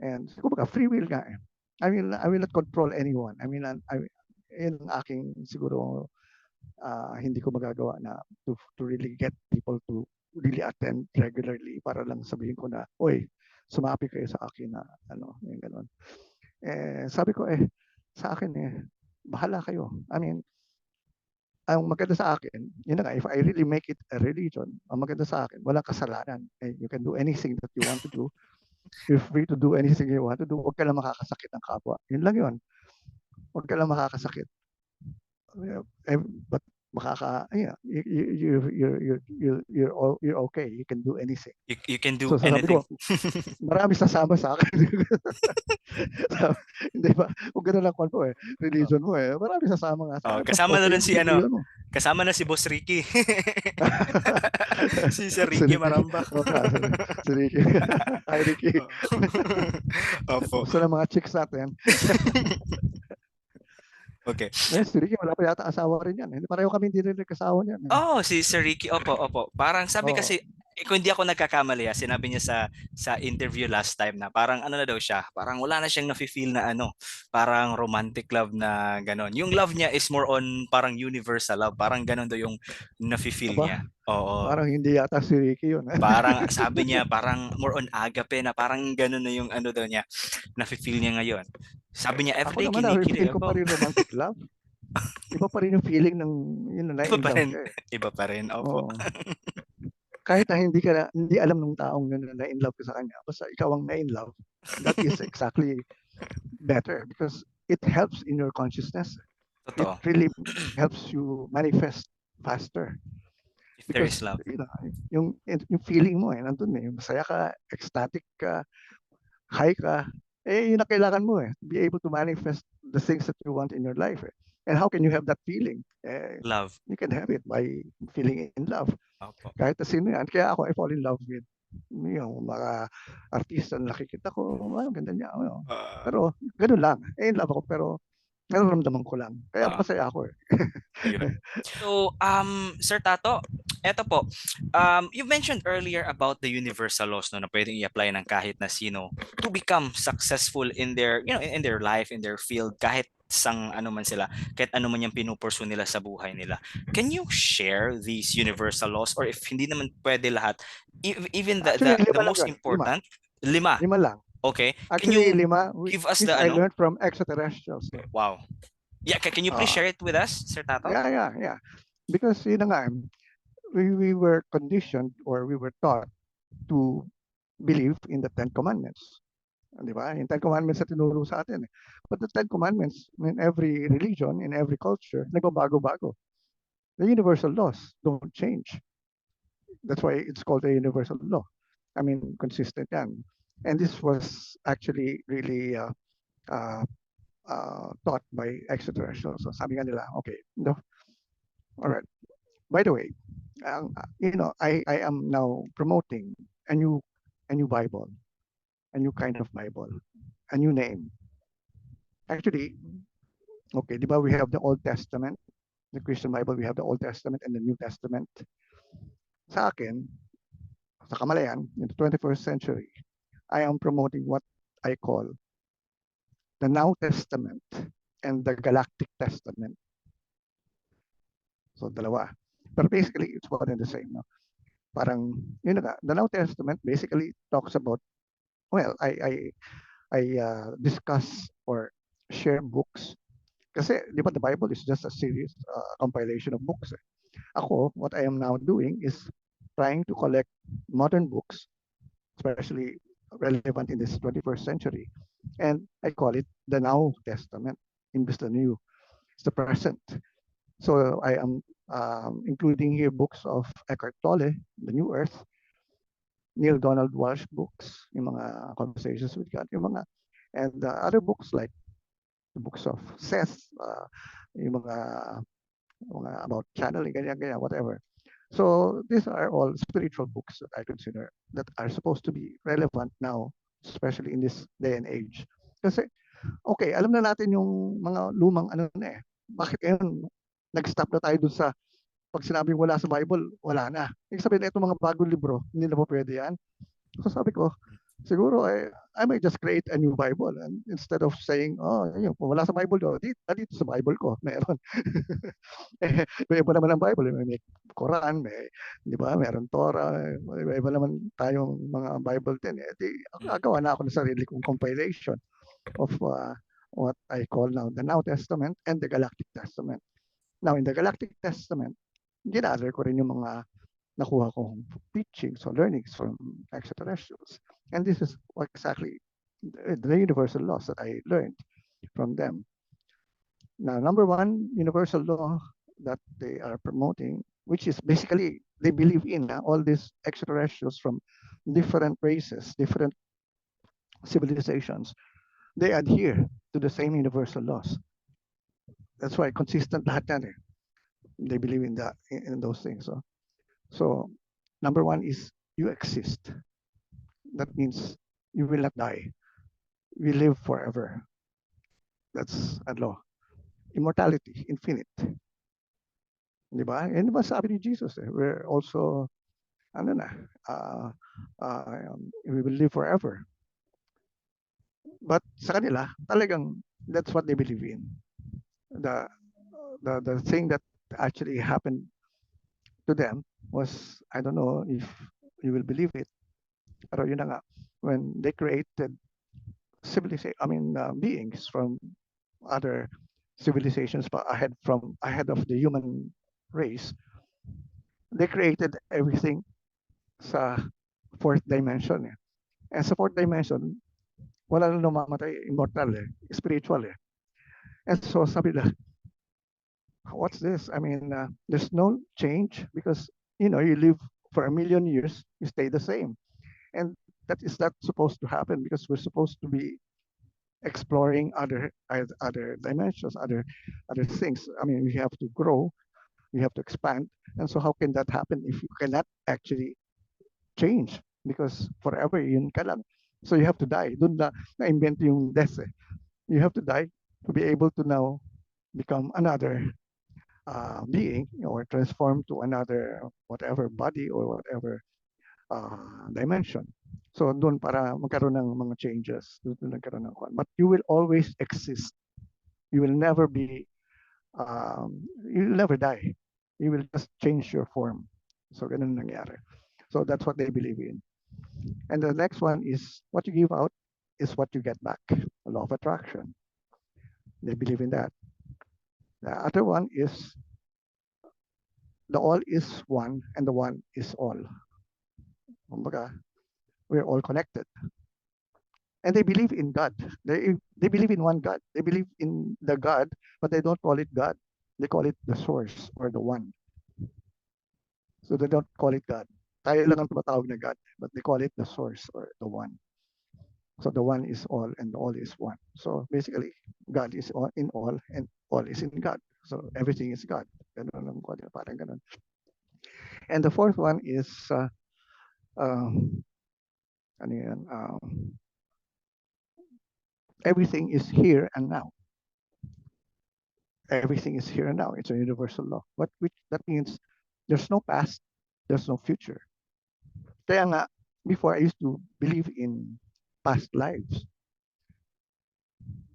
And kumbaga, free will nga eh. I will not control anyone. Yun ang aking siguro hindi ko magagawa na to really get people to really attend regularly para lang sabihin ko na, oy, sumapi kayo sa akin na yung ganun. Sabi ko sa akin bahala kayo. Ang maganda sa akin, yun na nga, if I really make it a religion, ang maganda sa akin, walang kasalanan. You can do anything that you want to do. You're free to do anything you want to do. Huwag ka lang makakasakit ng kapwa. Yun lang yun. Huwag ka lang makakasakit. But you're okay. You can do anything. You can do So sabi anything. ko, marami sasama sa akin. Hindi ba? Kung gano'n lang kung religion mo marami sasama nga sa akin. Kasama na Okay rin si religion mo. kasama na si Boss Ricky. Si Sir Si Ricky Ricky. Maramba. Si Ricky. Hi, Ricky. Opo. Gusto ng mga chicks natin. Okay. Si Ricky, wala pa yata asawa rin yan. Pareho kami hindi rin nagkasawa niyan. Si Sir Ricky. Opo. Parang sabi kasi, kung hindi ako nagkakamali, sinabi niya sa interview last time na parang ano na daw siya, parang wala na siyang nafe-feel na parang romantic love na ganon. Yung love niya is more on parang universal love, parang ganon daw yung nafe-feel niya. Oo. Parang hindi yata si Ricky yun. Parang sabi niya, parang more on agape na parang ganon na yung daw niya, nafe-feel niya ngayon. Sabi niya, Ako everyday naman, kinikilig feel ko pa ako. rin romantic love. Iba pa rin yung feeling ng Iba na-in pa love rin. ka Iba pa rin. Opo. Oo. Kahit na hindi alam ng taong yun na in love ka sa kanya, basta ikaw ang na-in love, that is exactly better because it helps in your consciousness. It Totoo. really helps you manifest faster. If there is Because love. yung feeling mo nandun masaya ka, ecstatic ka, high ka, yun ang kailangan mo be able to manifest the things that you want in your life. And how can you have that feeling? Love. You can have it by feeling in love. Opo. Kahit na sino yan. Kaya ako, I fall in love with yung mga artista na nakikita ko. Ganda niya. Pero ganun lang. In love ako, pero nararamdaman ko lang. Kaya masaya ako Ayun. So, Sir Tato, eto po. You mentioned earlier about the universal laws na pwedeng i-apply ng kahit na sino to become successful in their, in their life, in their field, kahit sang ano man sila, kahit ano man yung pinupursu nila sa buhay nila. Can you share these universal laws, or if hindi naman pwede lahat, even Actually, the lima lang most yun. important? Lima. Lima lang. Okay. Can Actually, you lima, give us which the I learned from extraterrestrials. Wow. Yeah, can you please share it with us, Sir Tato? Yeah. Because yun na nga, we were conditioned or we were taught to believe in the Ten Commandments. Di ba? Yung Ten Commandments na tinuro sa atin. But the Ten Commandments in every religion, in every culture, nagbabago-bago. The universal laws don't change. That's why it's called a universal law. Consistent yan. And this was actually really taught by extraterrestrials. So sabi nga nila, okay, no, all right. By the way, I am now promoting a new Bible, a new kind of Bible, a new name. Actually, okay, di ba we have the Old Testament, the Christian Bible, we have the Old Testament and the New Testament. Sa akin, sa Kamalayan, in the 21st century, I am promoting what I call the Now Testament and the Galactic Testament. So, dalawa. But basically, it's one and the same. No? Parang, the Now Testament basically talks about, well, I discuss or share books. Kasi, di ba, the Bible is just a series, compilation of books. Ako, what I am now doing is trying to collect modern books, especially relevant in this 21st century. And I call it the Now Testament, imbes the New. It's the present. So I am including here books of Eckhart Tolle, The New Earth, Neil Donald Walsh books, yung mga Conversations with God, yung mga, and other books like the books of Seth, yung mga about channeling, ganyan, whatever. So these are all spiritual books that I consider that are supposed to be relevant now, especially in this day and age. Kasi, okay, alam na natin yung mga lumang ano na eh. Bakit ngayon, nag-stop na tayo dun sa pag sinabing wala sa Bible, wala na. Ibig sabihin, itong mga bagong libro, hindi na po pwede yan. So sabi ko, siguro I might just create a new Bible and instead of saying, oh, yun, wala sa Bible ko, dito sa Bible ko, meron. May iba naman ang Bible, may Quran, may, di ba, meron Torah, may iba naman tayong mga Bible din. Eh, di, Mm. gagawa na ako ng sarili kong compilation of what I call now the Now Testament and the Galactic Testament. Now, in the Galactic Testament, ginather ko rin yung mga nakuha kong teachings or learnings from extraterrestrials. And this is exactly the universal laws that I learned from them. Now, number one universal law that they are promoting, which is basically they believe in all these extraterrestrials from different races, different civilizations, they adhere to the same universal laws. That's why consistent lahat yan eh. They believe in that, in those things. So number one is you exist. That means you will not die. We live forever. That's a law. Immortality, infinite. Di ba? Yan ba sabi ni Jesus eh. We're also, ano na, we will live forever. But sa kanila, talagang that's what they believe in. The thing that actually happened to them was, I don't know if you will believe it, pero yun na nga, when they created civilization, I mean, beings from other civilizations ahead of the human race, they created everything sa fourth dimension eh. And sa fourth dimension, wala na namamatay, immortal eh, spiritual eh. And so sabi na, what's this? I mean, there's no change because, you know, you live for 1,000,000 years, you stay the same. And that is not supposed to happen because we're supposed to be exploring other dimensions, other things. I mean, we have to grow, we have to expand. And so how can that happen if you cannot actually change? Because forever yun ka lang. So you have to die. Doon na-invent yung death eh. You have to die to be able to now become another being or transform to another whatever body or whatever dimension. So doon para magkaroon ng mga changes, doon nagkaroon ng kwan. But you will always exist. You will never be, you'll never die. You will just change your form. So ganun nangyari. So that's what they believe in. And the next one is what you give out is what you get back. Law of attraction. They believe in that. The other one is the all is one and the one is all. Kumbaga, we're all connected. And they believe in God. They believe in one God. They believe in the God, but they don't call it God. They call it the source or the one. So they don't call it God. Tayo lang ang tumatawag na God, but they call it the source or the one. So the one is all and all is one. So basically, God is all in all and all is in God. So everything is God. Ganun ang parang ganun. And the fourth one is ano yan, everything is here and now. Everything is here and now. It's a universal law. Which that means there's no past, there's no future. Kaya nga, before I used to believe in past lives.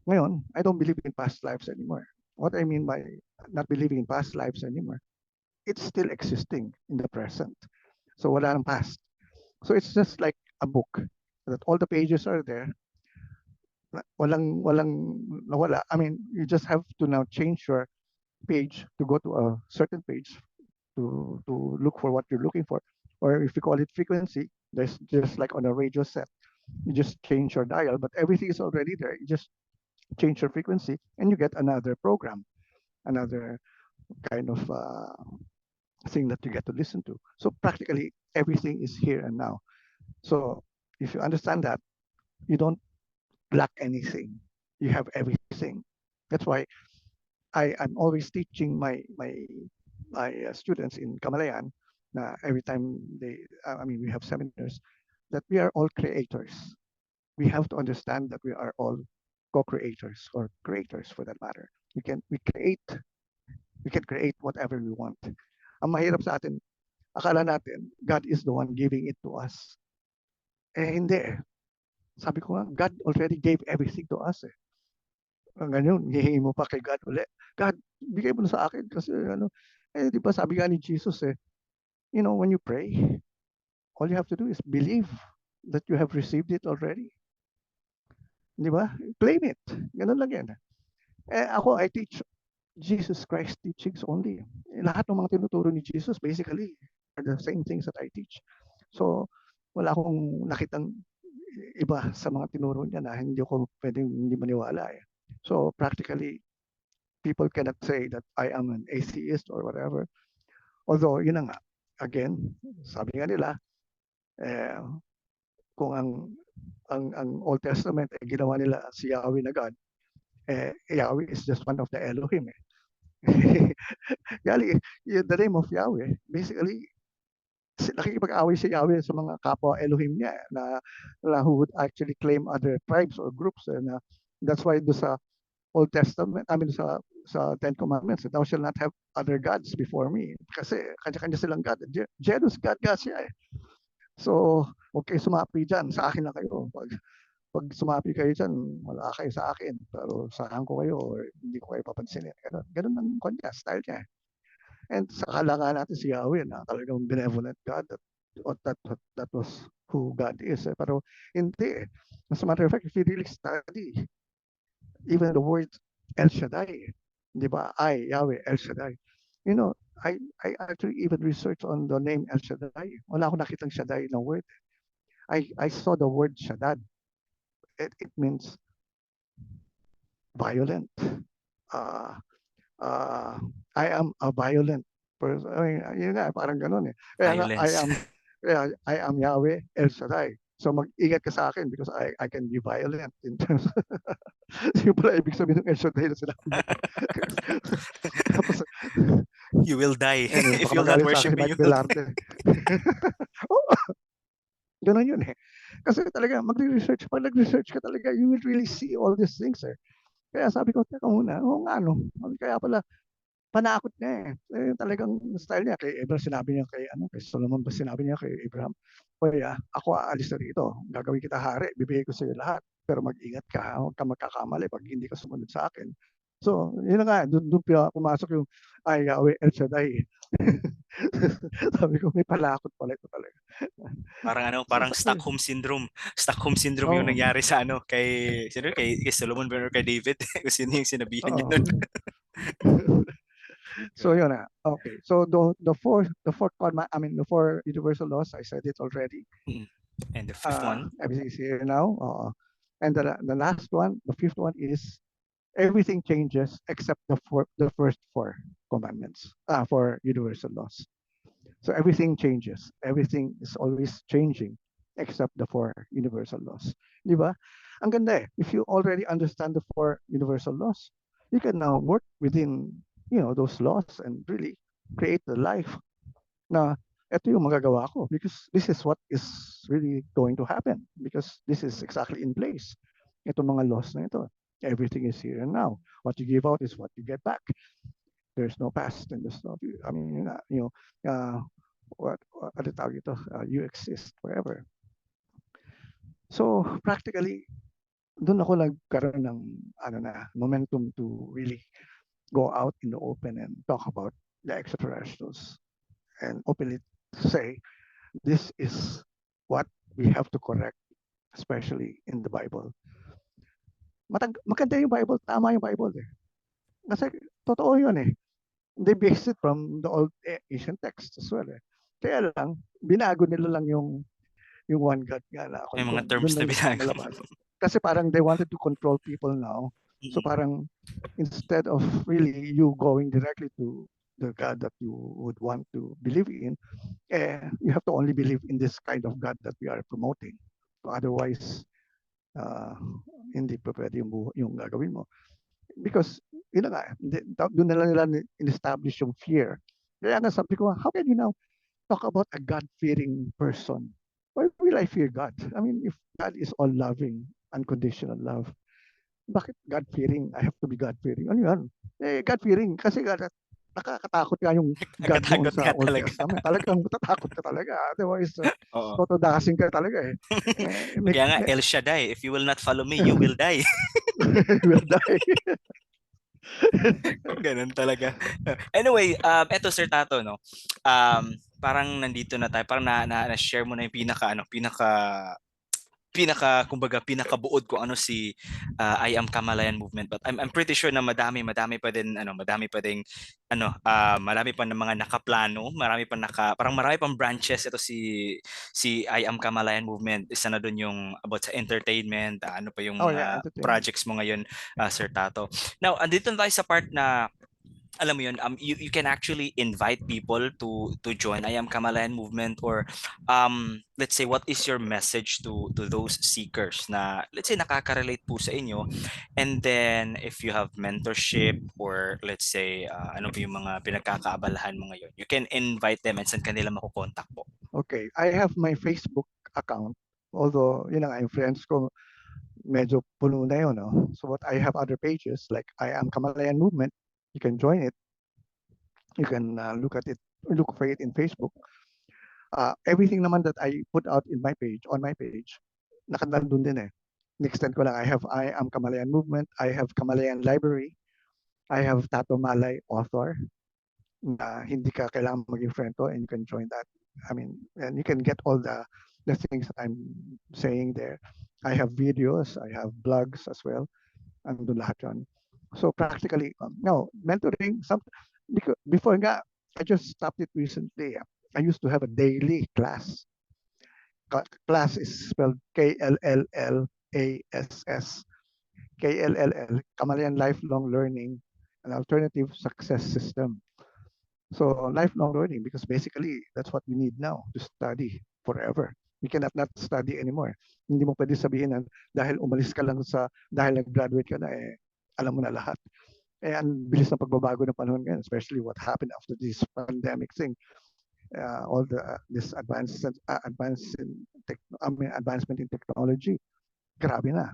Ngayon, I don't believe in past lives anymore. What I mean by not believing in past lives anymore, it's still existing in the present. So wala ng past. So it's just like a book that all the pages are there. Walang nawala. I mean, you just have to now change your page to go to a certain page to look for what you're looking for. Or if you call it frequency, there's just like on a radio set. You just change your dial, but everything is already there. You just change your frequency and you get another program, another kind of thing that you get to listen to. So practically everything is here and now. So if you understand that, you don't lack anything. You have everything. That's why I'm always teaching my students in Kamalayan every time we have seminars that we are all creators. We have to understand that we are all co-creators or creators for that matter. We can create whatever we want. Ang mahirap sa atin, akala natin God is the one giving it to us. Hindi eh. Sabi ko nga, God already gave everything to us eh. Ganyan, hihingi mo pa kay God ulit. God, bigay mo na sa akin kasi di ba sabi nga ni Jesus when you pray, all you have to do is believe that you have received it already. Di ba? Claim it. Ganun lang yan. Ako, I teach Jesus Christ teachings only. Lahat ng mga tinuturo ni Jesus basically are the same things that I teach. So, wala akong nakitang iba sa mga tinuro niya na hindi ako pwedeng hindi maniwala eh. So, practically, people cannot say that I am an atheist or whatever. Although, yun na nga, again, sabi nga nila, eh, kung ang Old Testament ay ginawa nila si Yahweh na God, Yahweh is just one of the Elohim eh. Gali, the name of Yahweh, basically, nakikipag-away si Yahweh sa mga kapwa Elohim niya na who would actually claim other tribes or groups and that's why do sa Old Testament, sa Ten Commandments, thou shall not have other gods before me. Kasi kanya-kanya silang God. Jealous God siya eh. So, huwag kayo sumapi dyan. Sa akin lang kayo. Pag sumapi kayo dyan, wala kayo sa akin. Pero saan ko kayo or hindi ko kayo papansinin. Ganun ang kanya, style niya. And sa nga natin si Yahweh na talagang benevolent God that was who God is. Pero hindi eh. As a matter of fact, if you really study even the word El Shaddai, di ba? Yahweh, El Shaddai. You know, I actually even researched on the name El Shaddai. Wala akong nakitang Shaddai na word. I saw the word Shaddad. It means violent. Uh, uh, I am a violent person. I mean, yun nga, parang ganun eh. Kaya nga, Violence. I am Yahweh El Shaddai. So mag-ingat ka sa akin because I can be violent in terms yung pala ibig sabihin ng El Shaddai na sinabi mo. Tapos, You will die. anyway, If baka you'll not magalit sa worship akin si me, Mike you will die. Velarde. Oh, ganun yun eh. Kasi talaga, pag nag-research ka talaga, you will really see all these things eh. Kaya sabi ko, teka muna, nga no. Kaya pala, panakot niya eh. Talagang style niya. Kay Abraham, sinabi niya kay Solomon ba sinabi niya kay Abraham, Kuya, ako aalis na rito. Gagawin kita hari. Bibigay ko sa iyo lahat. Pero mag-ingat ka. Huwag ka magkakamali pag hindi ka sumunod sa akin. So, yun na nga. Doon pumasok yung Yahweh El Shaddai. Sabi ko, may palakot pala ito talaga. Parang Stockholm syndrome. Stockholm syndrome yung Oo. nangyari sa kay Solomon ba or kay David. Kung sino yung sinabihan niya Oo. nun. So yun na. Okay. So the four universal laws, I said it already. Mm. And the fifth one, Everything is here now. And the last one, the fifth one is everything changes except the first four commandments, for universal laws. So everything changes. Everything is always changing except the four universal laws. Di ba? Ang ganda eh. If you already understand the four universal laws, you can now work within, those laws and really create the life na ito yung magagawa ko because this is what is really going to happen because this is exactly in place. Ito mga laws na ito. Everything is here and now. What you give out is what you get back. There's no past and there's no, I mean, what the tawag ito? You exist forever. So practically, doon ako nagkaroon ng momentum to really go out in the open and talk about the extraterrestrials and openly say this is what we have to correct, especially in the Bible. Maganda yung Bible, tama yung Bible eh. Kasi totoo yun eh. They based it from the old ancient texts as well eh. Kaya lang, binago nila lang yung one God nga na may mga doon terms na lang binago. nalabas. Kasi parang they wanted to control people now. So parang instead of really you going directly to the God that you would want to believe in, you have to only believe in this kind of God that we are promoting. Otherwise, uh, hindi pa pwede yung gagawin mo. Because, yun na nga, doon na lang nila in-establish yung fear. Kaya nga sabi ko, how can you now talk about a God-fearing person? Why will I fear God? I mean, if God is all loving, unconditional love, bakit God-fearing? I have to be God-fearing. Ano yan? God-fearing. Kasi nakakatakot nga yung God noon Nagkatakot sa nga Old talaga. Testament. Talagang matatakot ka talaga. Otherwise, Oo. totodasing ka talaga eh. Kaya nga, El Shaddai, if you will not follow me, you will die. will die. Ganun talaga. Anyway, eto Sir Tato, no? Parang nandito na tayo, parang na-share mo na yung kumbaga pinakabuod ko ano si I Am Kamalayan movement, but I'm pretty sure na madami pa din madami pa ding marami pa ng mga nakaplano, marami pang branches ito si I Am Kamalayan movement. Isa na doon yung about sa entertainment, ano pa yung Oh yeah, mga entertainment. projects mo ngayon, Sir Tato. Now andito na tayo sa part na alam mo yun, you can actually invite people to join I Am Kamalayan movement, or let's say what is your message to those seekers na let's say nakaka-relate po sa inyo, and then if you have mentorship or let's say ano ba yung mga pinagkakaabalahan mo ngayon, you can invite them and saan kanila makukontak po. Okay, I have my Facebook account. Although, yun nga, yung friends ko, medyo puno na yun. No? So what I have other pages, like I Am Kamalayan Movement. You can join it. You can look for it in Facebook. Everything naman that I put out on my page, nakandun din eh. Extend ko lang, I Am Kamalayan Movement, I have Kamalayan Library, I have Tato Malay Author, na hindi ka kailangan maging friend ko, and you can join that. I mean, and you can get all the things that I'm saying there. I have videos, I have blogs as well. Andun lahat yun. So practically, no, mentoring, because before nga, I just stopped it recently. I used to have a daily class. Class is spelled KLLLASS. KLLL, Kamalayan Lifelong Learning, an Alternative Success System. So lifelong learning, because basically that's what we need now to study forever. We cannot not study anymore. Hindi mo pwede sabihin na dahil umalis ka lang dahil nag-graduate ka na, alam mo na lahat. Ang bilis ng pagbabago ng panahon ngayon, especially what happened after this pandemic thing. All this advancement in technology, grabe na.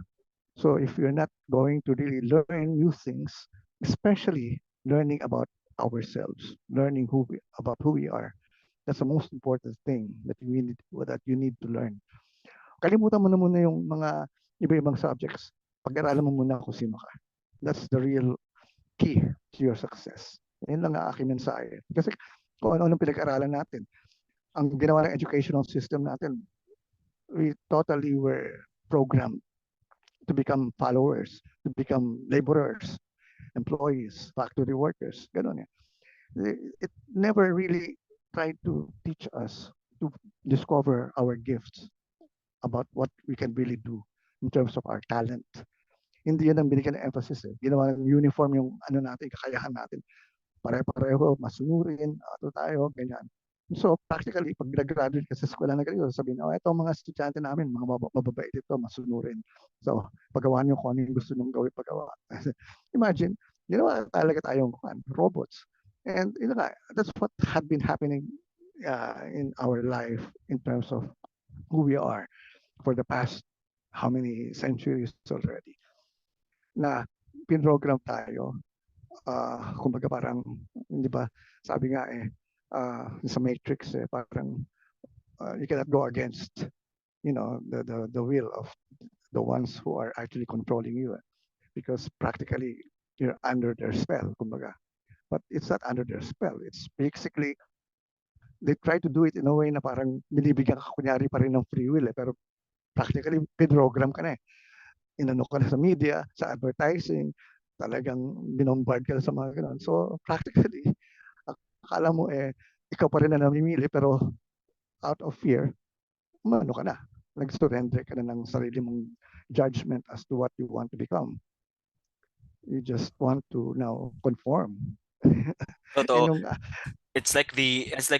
So if you're not going to really learn new things, especially learning about ourselves, learning about who we are, that's the most important thing that you need to learn. Kalimutan mo na muna yung mga iba-ibang subjects. Pag-aralan mo muna kung sino ka. That's the real key to your success. Yan lang ang aking mensahe. Kasi kung ano-anong pinag-aralan natin, ang ginawa ng educational system natin, we totally were programmed to become followers, to become laborers, employees, factory workers. Ganun yan. It never really tried to teach us to discover our gifts, about what we can really do in terms of our talent. Hindi yan ang binigyan ng emphasis eh. Ginawa ng uniform yung ano natin, kakayahan natin. Pare-pareho, masunurin, tayo, ganyan. So practically, pag graduate ka sa eskwela na ganito, sabihin, ito ang mga estudyante namin, mga mababait ito, masunurin. So, paggawa niyo kung ano yung gusto niyong gawin paggawa. Imagine, ginawa talaga tayong robots. And that's what had been happening in our life in terms of who we are for the past how many centuries already. Na pinrogram tayo, kumbaga parang, hindi ba, sabi nga sa Matrix parang you cannot go against, the will of the ones who are actually controlling you, because practically you're under their spell, kumbaga. But it's not under their spell. It's basically, they try to do it in a way na parang binibigyan ka kunyari pa rin ng free will pero practically pinrogram ka na eh. Inano ka na sa media, sa advertising, talagang binombard ka sa mga ganun. So practically, akala mo ikaw pa rin na namimili, pero out of fear, umano ka na. Nag-surrender ka na ng sarili mong judgment as to what you want to become. You just want to now conform. Totoo. And yung, It's like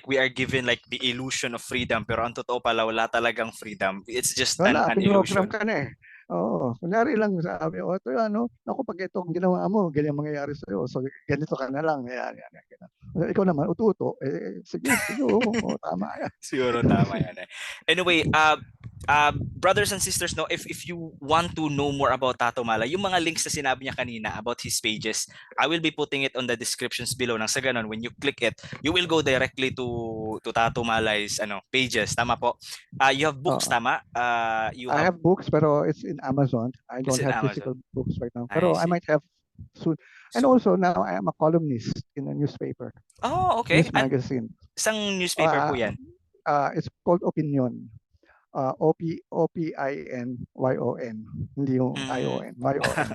we are given like the illusion of freedom, pero ang totoo pala wala talagang freedom. It's just wala, an pinrogram illusion. ka na eh. Oo, kunyari lang sabi, o ito ano, naku, pag ito ang ginawa mo, ganyan mangyayari sa'yo. So, ganito ka na lang. Yan, yan. Ikaw naman, uto-uto. Sige, sige, oo, tama yan. Siguro tama yan eh. Anyway, brothers and sisters, no, if you want to know more about Tato Mala, yung mga links na sinabi niya kanina about his pages, I will be putting it on the descriptions below. Nang sa ganun, when you click it, you will go directly to Tato Malai's pages. Tama po. You have books, Oo. tama? You I have have books, pero it's in Amazon. I it's don't in have Amazon. physical books right now. I Pero I see. might have soon. And So, also, now I am a columnist in a newspaper, oh, okay. news magazine. Isang newspaper po Uh, yan. it's called Opinion. Opinyon. Hindi yung Mm, ION, YON.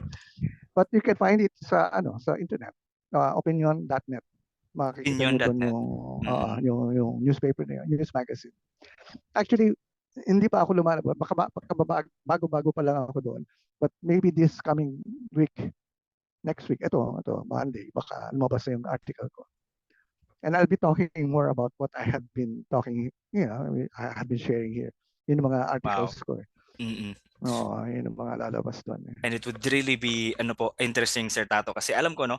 But you can find it sa internet. Opinion.net. Makikita nyo doon opinion.net. yung, Mm, yung newspaper na yun, news magazine. Actually, hindi pa ako lumalabas. Bago-bago pa lang ako doon. But maybe this coming week, next week, ito, Monday, baka lumabas na yung article ko. And I'll be talking more about what I had been talking, I had been sharing here. Yun yung mga articles wow. ko eh. Mm-mm. Oo, yun yung mga lalabas doon eh. And it would really be interesting, Sir Tato, kasi alam ko, no,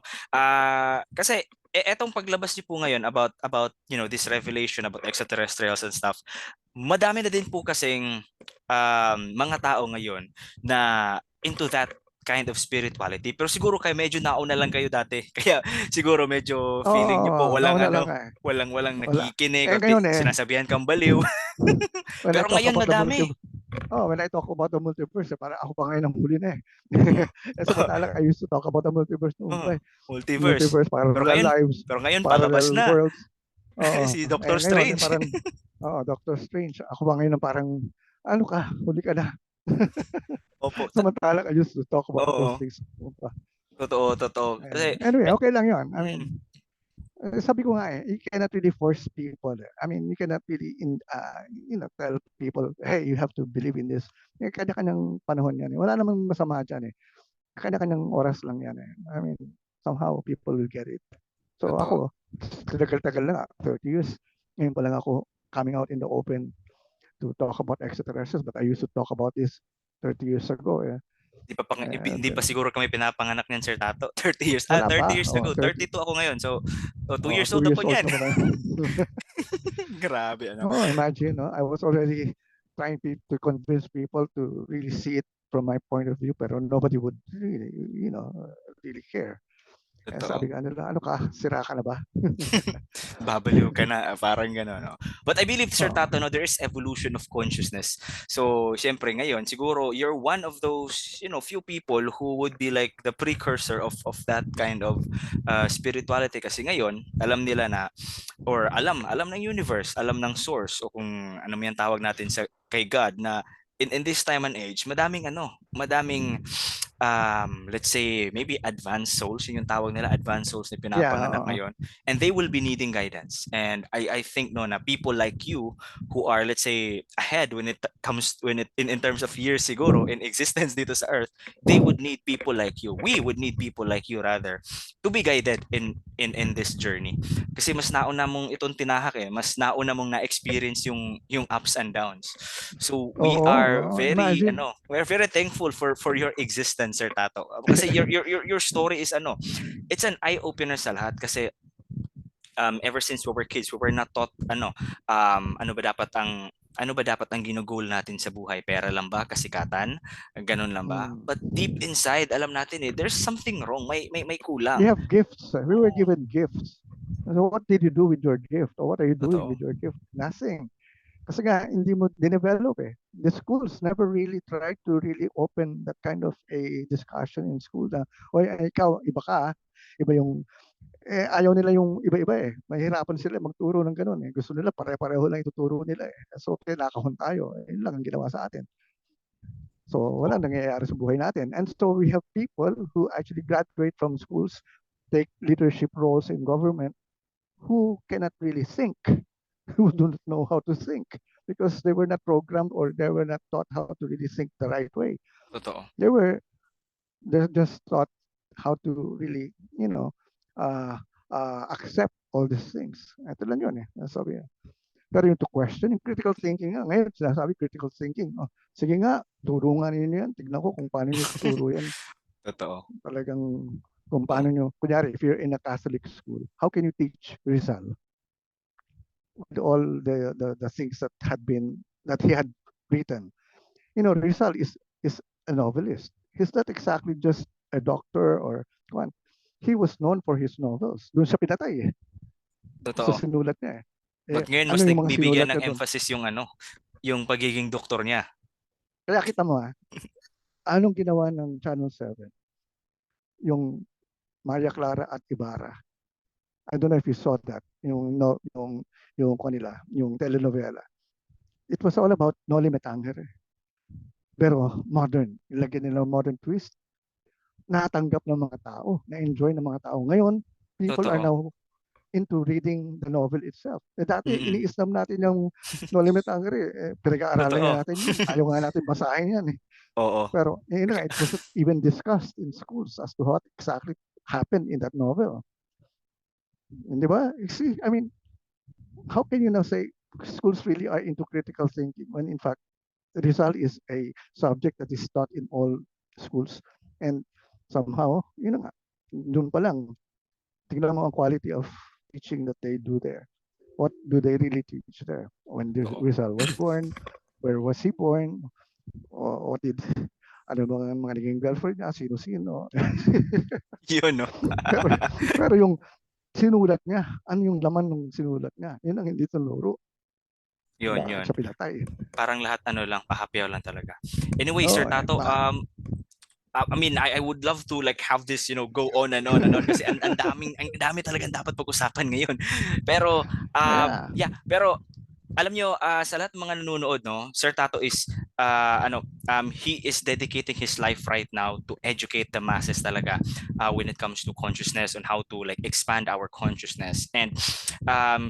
kasi etong paglabas niyo po ngayon about this revelation about extraterrestrials and stuff, madami na din po kasing mga tao ngayon na into that kind of spirituality. Pero siguro kayo medyo nauna lang kayo dati. Kaya siguro medyo feeling niyo po Oo, walang nauna lang eh. walang Wala. nakikinig Eh o ngayon eh, sinasabihan kang baliw. when I Pero talk ngayon about the madami. multiverse, when I talk about the multiverse, parang ako pa ngayon ang huli na eh. Oh. Samantalang I used to talk about the multiverse noon Oh, pa eh. multiverse. Multiverse, Pero parallel ngayon, lives, pero ngayon palabas parallel na worlds. Oo. si Doctor Ngayon, Strange. parang, Doctor Strange. Ako ba ngayon ang parang, ano ka, huli ka na. Opo. Samantalang I used to talk about those Oo. things. Totoo, totoo. Kasi Anyway, okay lang yun. I mm, mean, sabi ko nga you cannot really force people. I mean, you cannot really tell people, hey, you have to believe in this. Kanya-kanyang panahon yan. Wala namang masama dyan eh. Kanya-kanyang oras lang yan eh. I mean, somehow people will get it. So totoo. ako, tagal-tagal na nga, 30 years. Ngayon pa lang ako coming out in the open to talk about extraterrestrials, but I used to talk about this 30 years ago. Hindi And pa siguro kami pinapanganak niyan, Sir Tato. 30 years. wala 30 pa. years ago. 32 ako ngayon. So, 2 years 2 old years ako old niyan. ka pa na. Grabe, Oh, imagine, no? I was already trying to convince people to really see it from my point of view, pero nobody would really, really care. Eh, Totoo. sabi nga nila, ano ka, sira ka na ba? Babaliw ka na, parang gano'n, no? But I believe, Sir Oo. Tato, no, there is evolution of consciousness. So, syempre ngayon, siguro you're one of those, few people who would be like the precursor of that kind of spirituality. Kasi ngayon, alam nila na, or alam ng universe, alam ng source, o kung ano man tawag natin kay God, na in this time and age, madaming let's say maybe advanced souls, yun yung tawag nila, advanced souls na Yeah, pinapanganak ngayon, and they will be needing guidance. And I think, no, na people like you who are, let's say, ahead when it comes when it in terms of years siguro in existence dito sa earth, they would need people like you, we would need people like you rather, to be guided in this journey. Kasi mas nauna mong itong tinahak eh, mas nauna mong na-experience yung ups and downs. So we oo, are very imagine. we're very thankful for your existence, Sir Tato. Kasi your story is it's an eye opener sa lahat kasi ever since we were kids, we were not taught ano ba dapat ang ginugol natin sa buhay? Pera lang ba? Kasikatan? Ganun lang ba? Hmm. But deep inside, alam natin there's something wrong. May We kulang. have gifts. We were Oo, given gifts. So what did you do with your gift? Or what are you doing totoo. with your gift? Nothing. Kasi nga, hindi mo dinevelop eh. The schools never really tried to really open that kind of a discussion in school na, oy, ikaw, iba ka, iba yung, ayaw nila yung iba-iba eh. Mahirapan sila magturo ng ganun eh. Gusto nila pare-pareho lang ituturo nila eh. So, kinakahon tayo. Yun lang ang ginawa sa atin. So, Oo, walang nangyayari sa buhay natin. And so, we have people who actually graduate from schools, take leadership roles in government, who cannot really think, who do not know how to think because they were not programmed or they were not taught how to really think the right way. totoo. They were just taught how to really, uh, accept all these things. Ito lang yun eh. Sabi niya. Pero yung to question, yung critical thinking nga, ngayon sinasabi critical thinking. Oh, sige nga, turo nga ninyo yan. Tignan ko kung paano nyo tuturo yan. Totoo. Talagang kung Oh, paano nyo, kunyari, if you're in a Catholic school, how can you teach Rizal with all the things that he had written? You know, Rizal is a novelist. He's not exactly just a doctor or one. He was known for his novels. Doon siya pinatay eh, sa totoo. sinulat niya eh. Eh, But ngayon ano mas yung mga nagbibigyan sinulat ng niya doon? emphasis yung ano, yung pagiging doktor niya. Kaya kita mo anong ginawa ng Channel 7? Yung Maria Clara at Ibarra. I don't know if you saw that, yung, no, yung kanila, yung telenovela. It was all about Noli Me Tangere. Pero modern, ilagyan nila modern twist, natanggap ng mga tao, na-enjoy ng mga tao. Ngayon, people are Totoo. now into reading the novel itself. Eh, dati, Mm-mm. ini-islam natin yung Noli Me Tangere. Eh, pinag-aaralan nga Totoo. natin yun. Ayaw nga natin basahin yan eh. Oo. Pero yun nga, it wasn't even discussed in schools as to what exactly happened in that novel. Di ba? You see, I mean, how can you now say schools really are into critical thinking when in fact Rizal is a subject that is taught in all schools and somehow, yun nga, dun pa lang, tignan mo ang quality of teaching that they do there. What do they really teach there? When Oo. Rizal was born, where was he born? What did, ano mga naging girlfriend niya, sino-sino. Yun, no? pero, pero yung sinulat niya, ano yung laman ng sinulat niya, yun ang hindi tinuro. Yun, Bakit yun. siya pinatay? Parang lahat ano lang, pahapyaw lang talaga. Anyway, Sir Oh, Tato, I mean, I would love to like have this, go on and on and on kasi ang dami talagang dapat pag-usapan ngayon. Pero yeah. yeah, pero alam nyo, sa lahat ng mga nanonood, no, Sir Tato is, he is dedicating his life right now to educate the masses talaga when it comes to consciousness and how to like expand our consciousness. And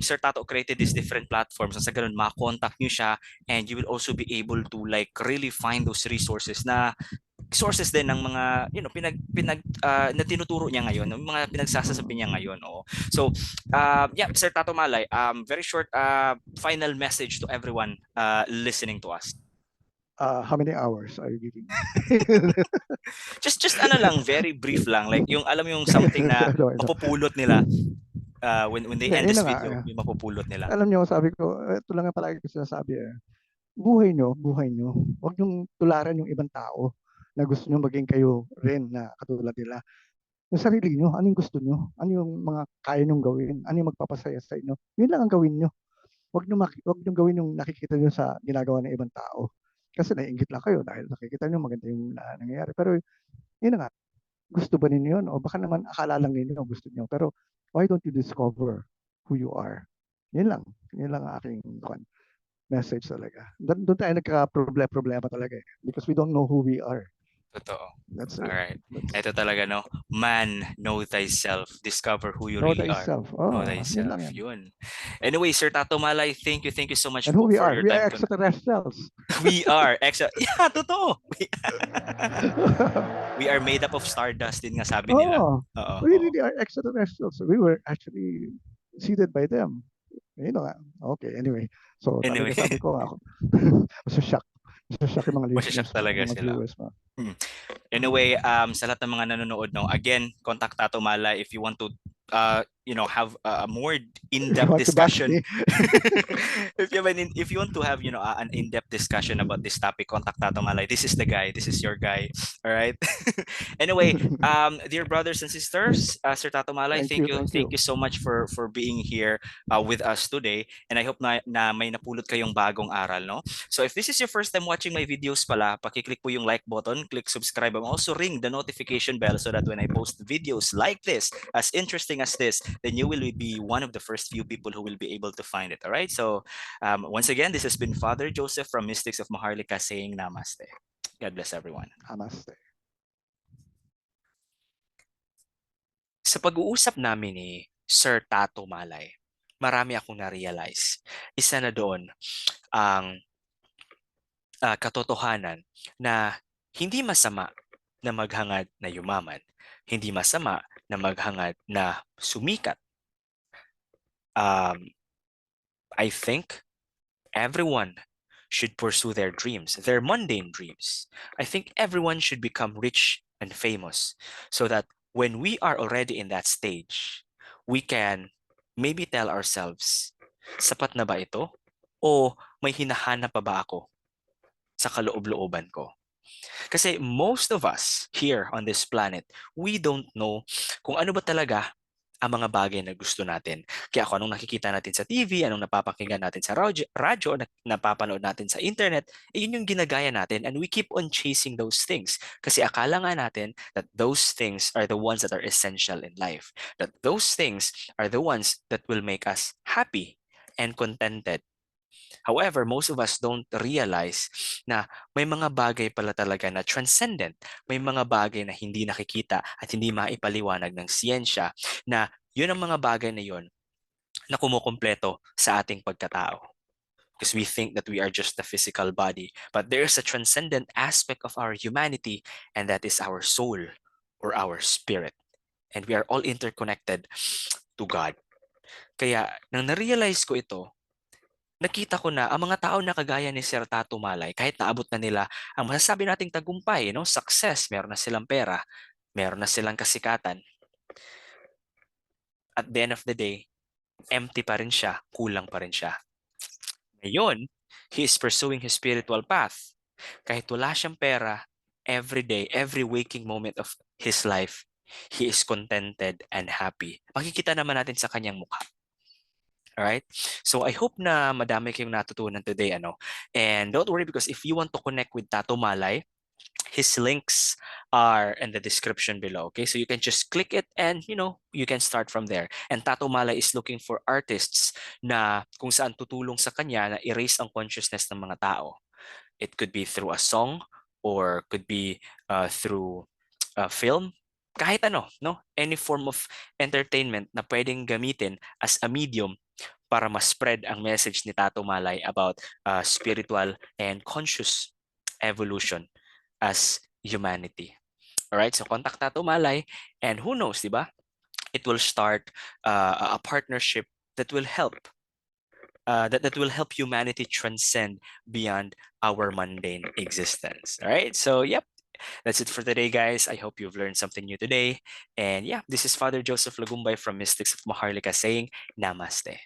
Sir Tato created these different platforms. Sa ganun, makakontakt nyo siya and you will also be able to like really find those resources na sources din ng mga pinag na tinuturo niya ngayon, ng mga pinagsasasabi niya ngayon. Oh. So, yeah, Sir Tato Malay, very short final message to everyone listening to us. How many hours are you giving me? Just ano lang, very brief lang, like yung alam yung something na no, no. mapupulot nila when they end Yun this na nga. video, yung mapupulot nila. Alam niyo, sabi ko, ito lang ang palagi ko sinasabi eh. Buhay nyo, buhay nyo. Huwag niyong tularan yung ibang tao na gusto nyo maging kayo rin na katulad nila. Yung sarili nyo, ano yung gusto nyo? Ano yung mga kaya nyong gawin? Ano yung magpapasaya sa inyo? Yun lang ang gawin nyo. Huwag nyo gawin yung nakikita nyo sa ginagawa ng ibang tao. Kasi naiingit lang kayo dahil nakikita nyo maganda yung nangyayari. Pero yun na nga, gusto ba ninyo yun? O baka naman akala lang ninyo gusto nyo. Pero why don't you discover who you are? Yun lang. Yun lang ang aking message talaga. Doon tayo nagka-problema talaga eh. Because we don't know who we are. Totoo. That's All it. right. That's Ito talaga, no? Man, know thyself. Discover who you know really are. thyself. Know Oh, yun lang thyself. yan. Yun. Anyway, Sir Tato Malay, thank you so much And who we for are. your We are time tonight. extraterrestrials. We are extra. Yeah, totoo. We are made up of stardust din nga sabi nila. oh, Oo, we oo. really are extraterrestrials. We were actually seeded by them. You know, okay, anyway. So Anyway, talaga sabi ko ako, masashock. Masashock yung mga masasyak listeners mo, talaga mga sila. viewers mo. Hmm. Anyway, sa lahat ng mga nanonood, no, again, contact Tato Mala if you want to, have a more If you in-depth want to bash discussion. me, If you want to have, an in-depth discussion about this topic, contact Tato Malay. This is the guy. This is your guy. All right. Anyway, dear brothers and sisters, Sir Tato Malay, thank you, thank thank you. you so much for being here with us today. And I hope na may napulot kayong bagong aral, no? So if this is your first time watching my videos pala, pakiclick po yung like button, click subscribe, and also ring the notification bell so that when I post videos like this, as interesting as this, then you will be one of the first few people who will be able to find it. All right. So once again, this has been Father Joseph from Mystics of Maharlika saying Namaste. God bless everyone. Namaste. Sa pag-uusap namin ni Sir Tato Malay, marami akong na-realize. Isa na doon ang katotohanan na hindi masama na maghangad na yumaman. Hindi masama na maghangad na sumikat. Um, I think everyone should pursue their dreams, their mundane dreams. I think everyone should become rich and famous so that when we are already in that stage, we can maybe tell ourselves, sapat na ba ito? O may hinahanap pa ba ako sa kaloob-looban ko? Kasi most of us here on this planet, we don't know kung ano ba talaga ang mga bagay na gusto natin. Kaya kung anong nakikita natin sa TV, anong napapakinggan natin sa radyo napapanood natin sa internet, yun yung ginagaya natin and we keep on chasing those things. Kasi akala nga natin that those things are the ones that are essential in life. That those things are the ones that will make us happy and contented. However, most of us don't realize na may mga bagay pala talaga na transcendent. May mga bagay na hindi nakikita at hindi maipaliwanag ng siyensya na yun ang mga bagay na yun na kumukumpleto sa ating pagkatao. Because we think that we are just the physical body. But there is a transcendent aspect of our humanity, and that is our soul or our spirit. And we are all interconnected to God. Kaya, nang na-realize ko ito, nakita ko na ang mga tao na kagaya ni Sir Tato Malay, kahit naabot na nila ang masasabi nating tagumpay, success, meron na silang pera, meron na silang kasikatan. At the end of the day, empty pa rin siya, kulang pa rin siya. Ngayon, he is pursuing his spiritual path. Kahit wala siyang pera, every day, every waking moment of his life, he is contented and happy. Makikita naman natin sa kanyang mukha. Alright? So I hope na madami kayong natutunan today, ano? And don't worry because if you want to connect with Tato Malay, his links are in the description below. Okay, so you can just click it and you can start from there. And Tato Malay is looking for artists na kung saan tutulong sa kanya na erase ang consciousness ng mga tao. It could be through a song or could be through a film. Kahit ano, no? Any form of entertainment na pwedeng gamitin as a medium para ma-spread ang message ni Tato Malay about spiritual and conscious evolution as humanity. All right, so contact Tato Malay and who knows, di ba? It will start a partnership that will help that will help humanity transcend beyond our mundane existence. All right, so yep, that's it for today, guys. I hope you've learned something new today. And yeah, this is Father Joseph Lagumbay from Mystics of Maharlika saying Namaste.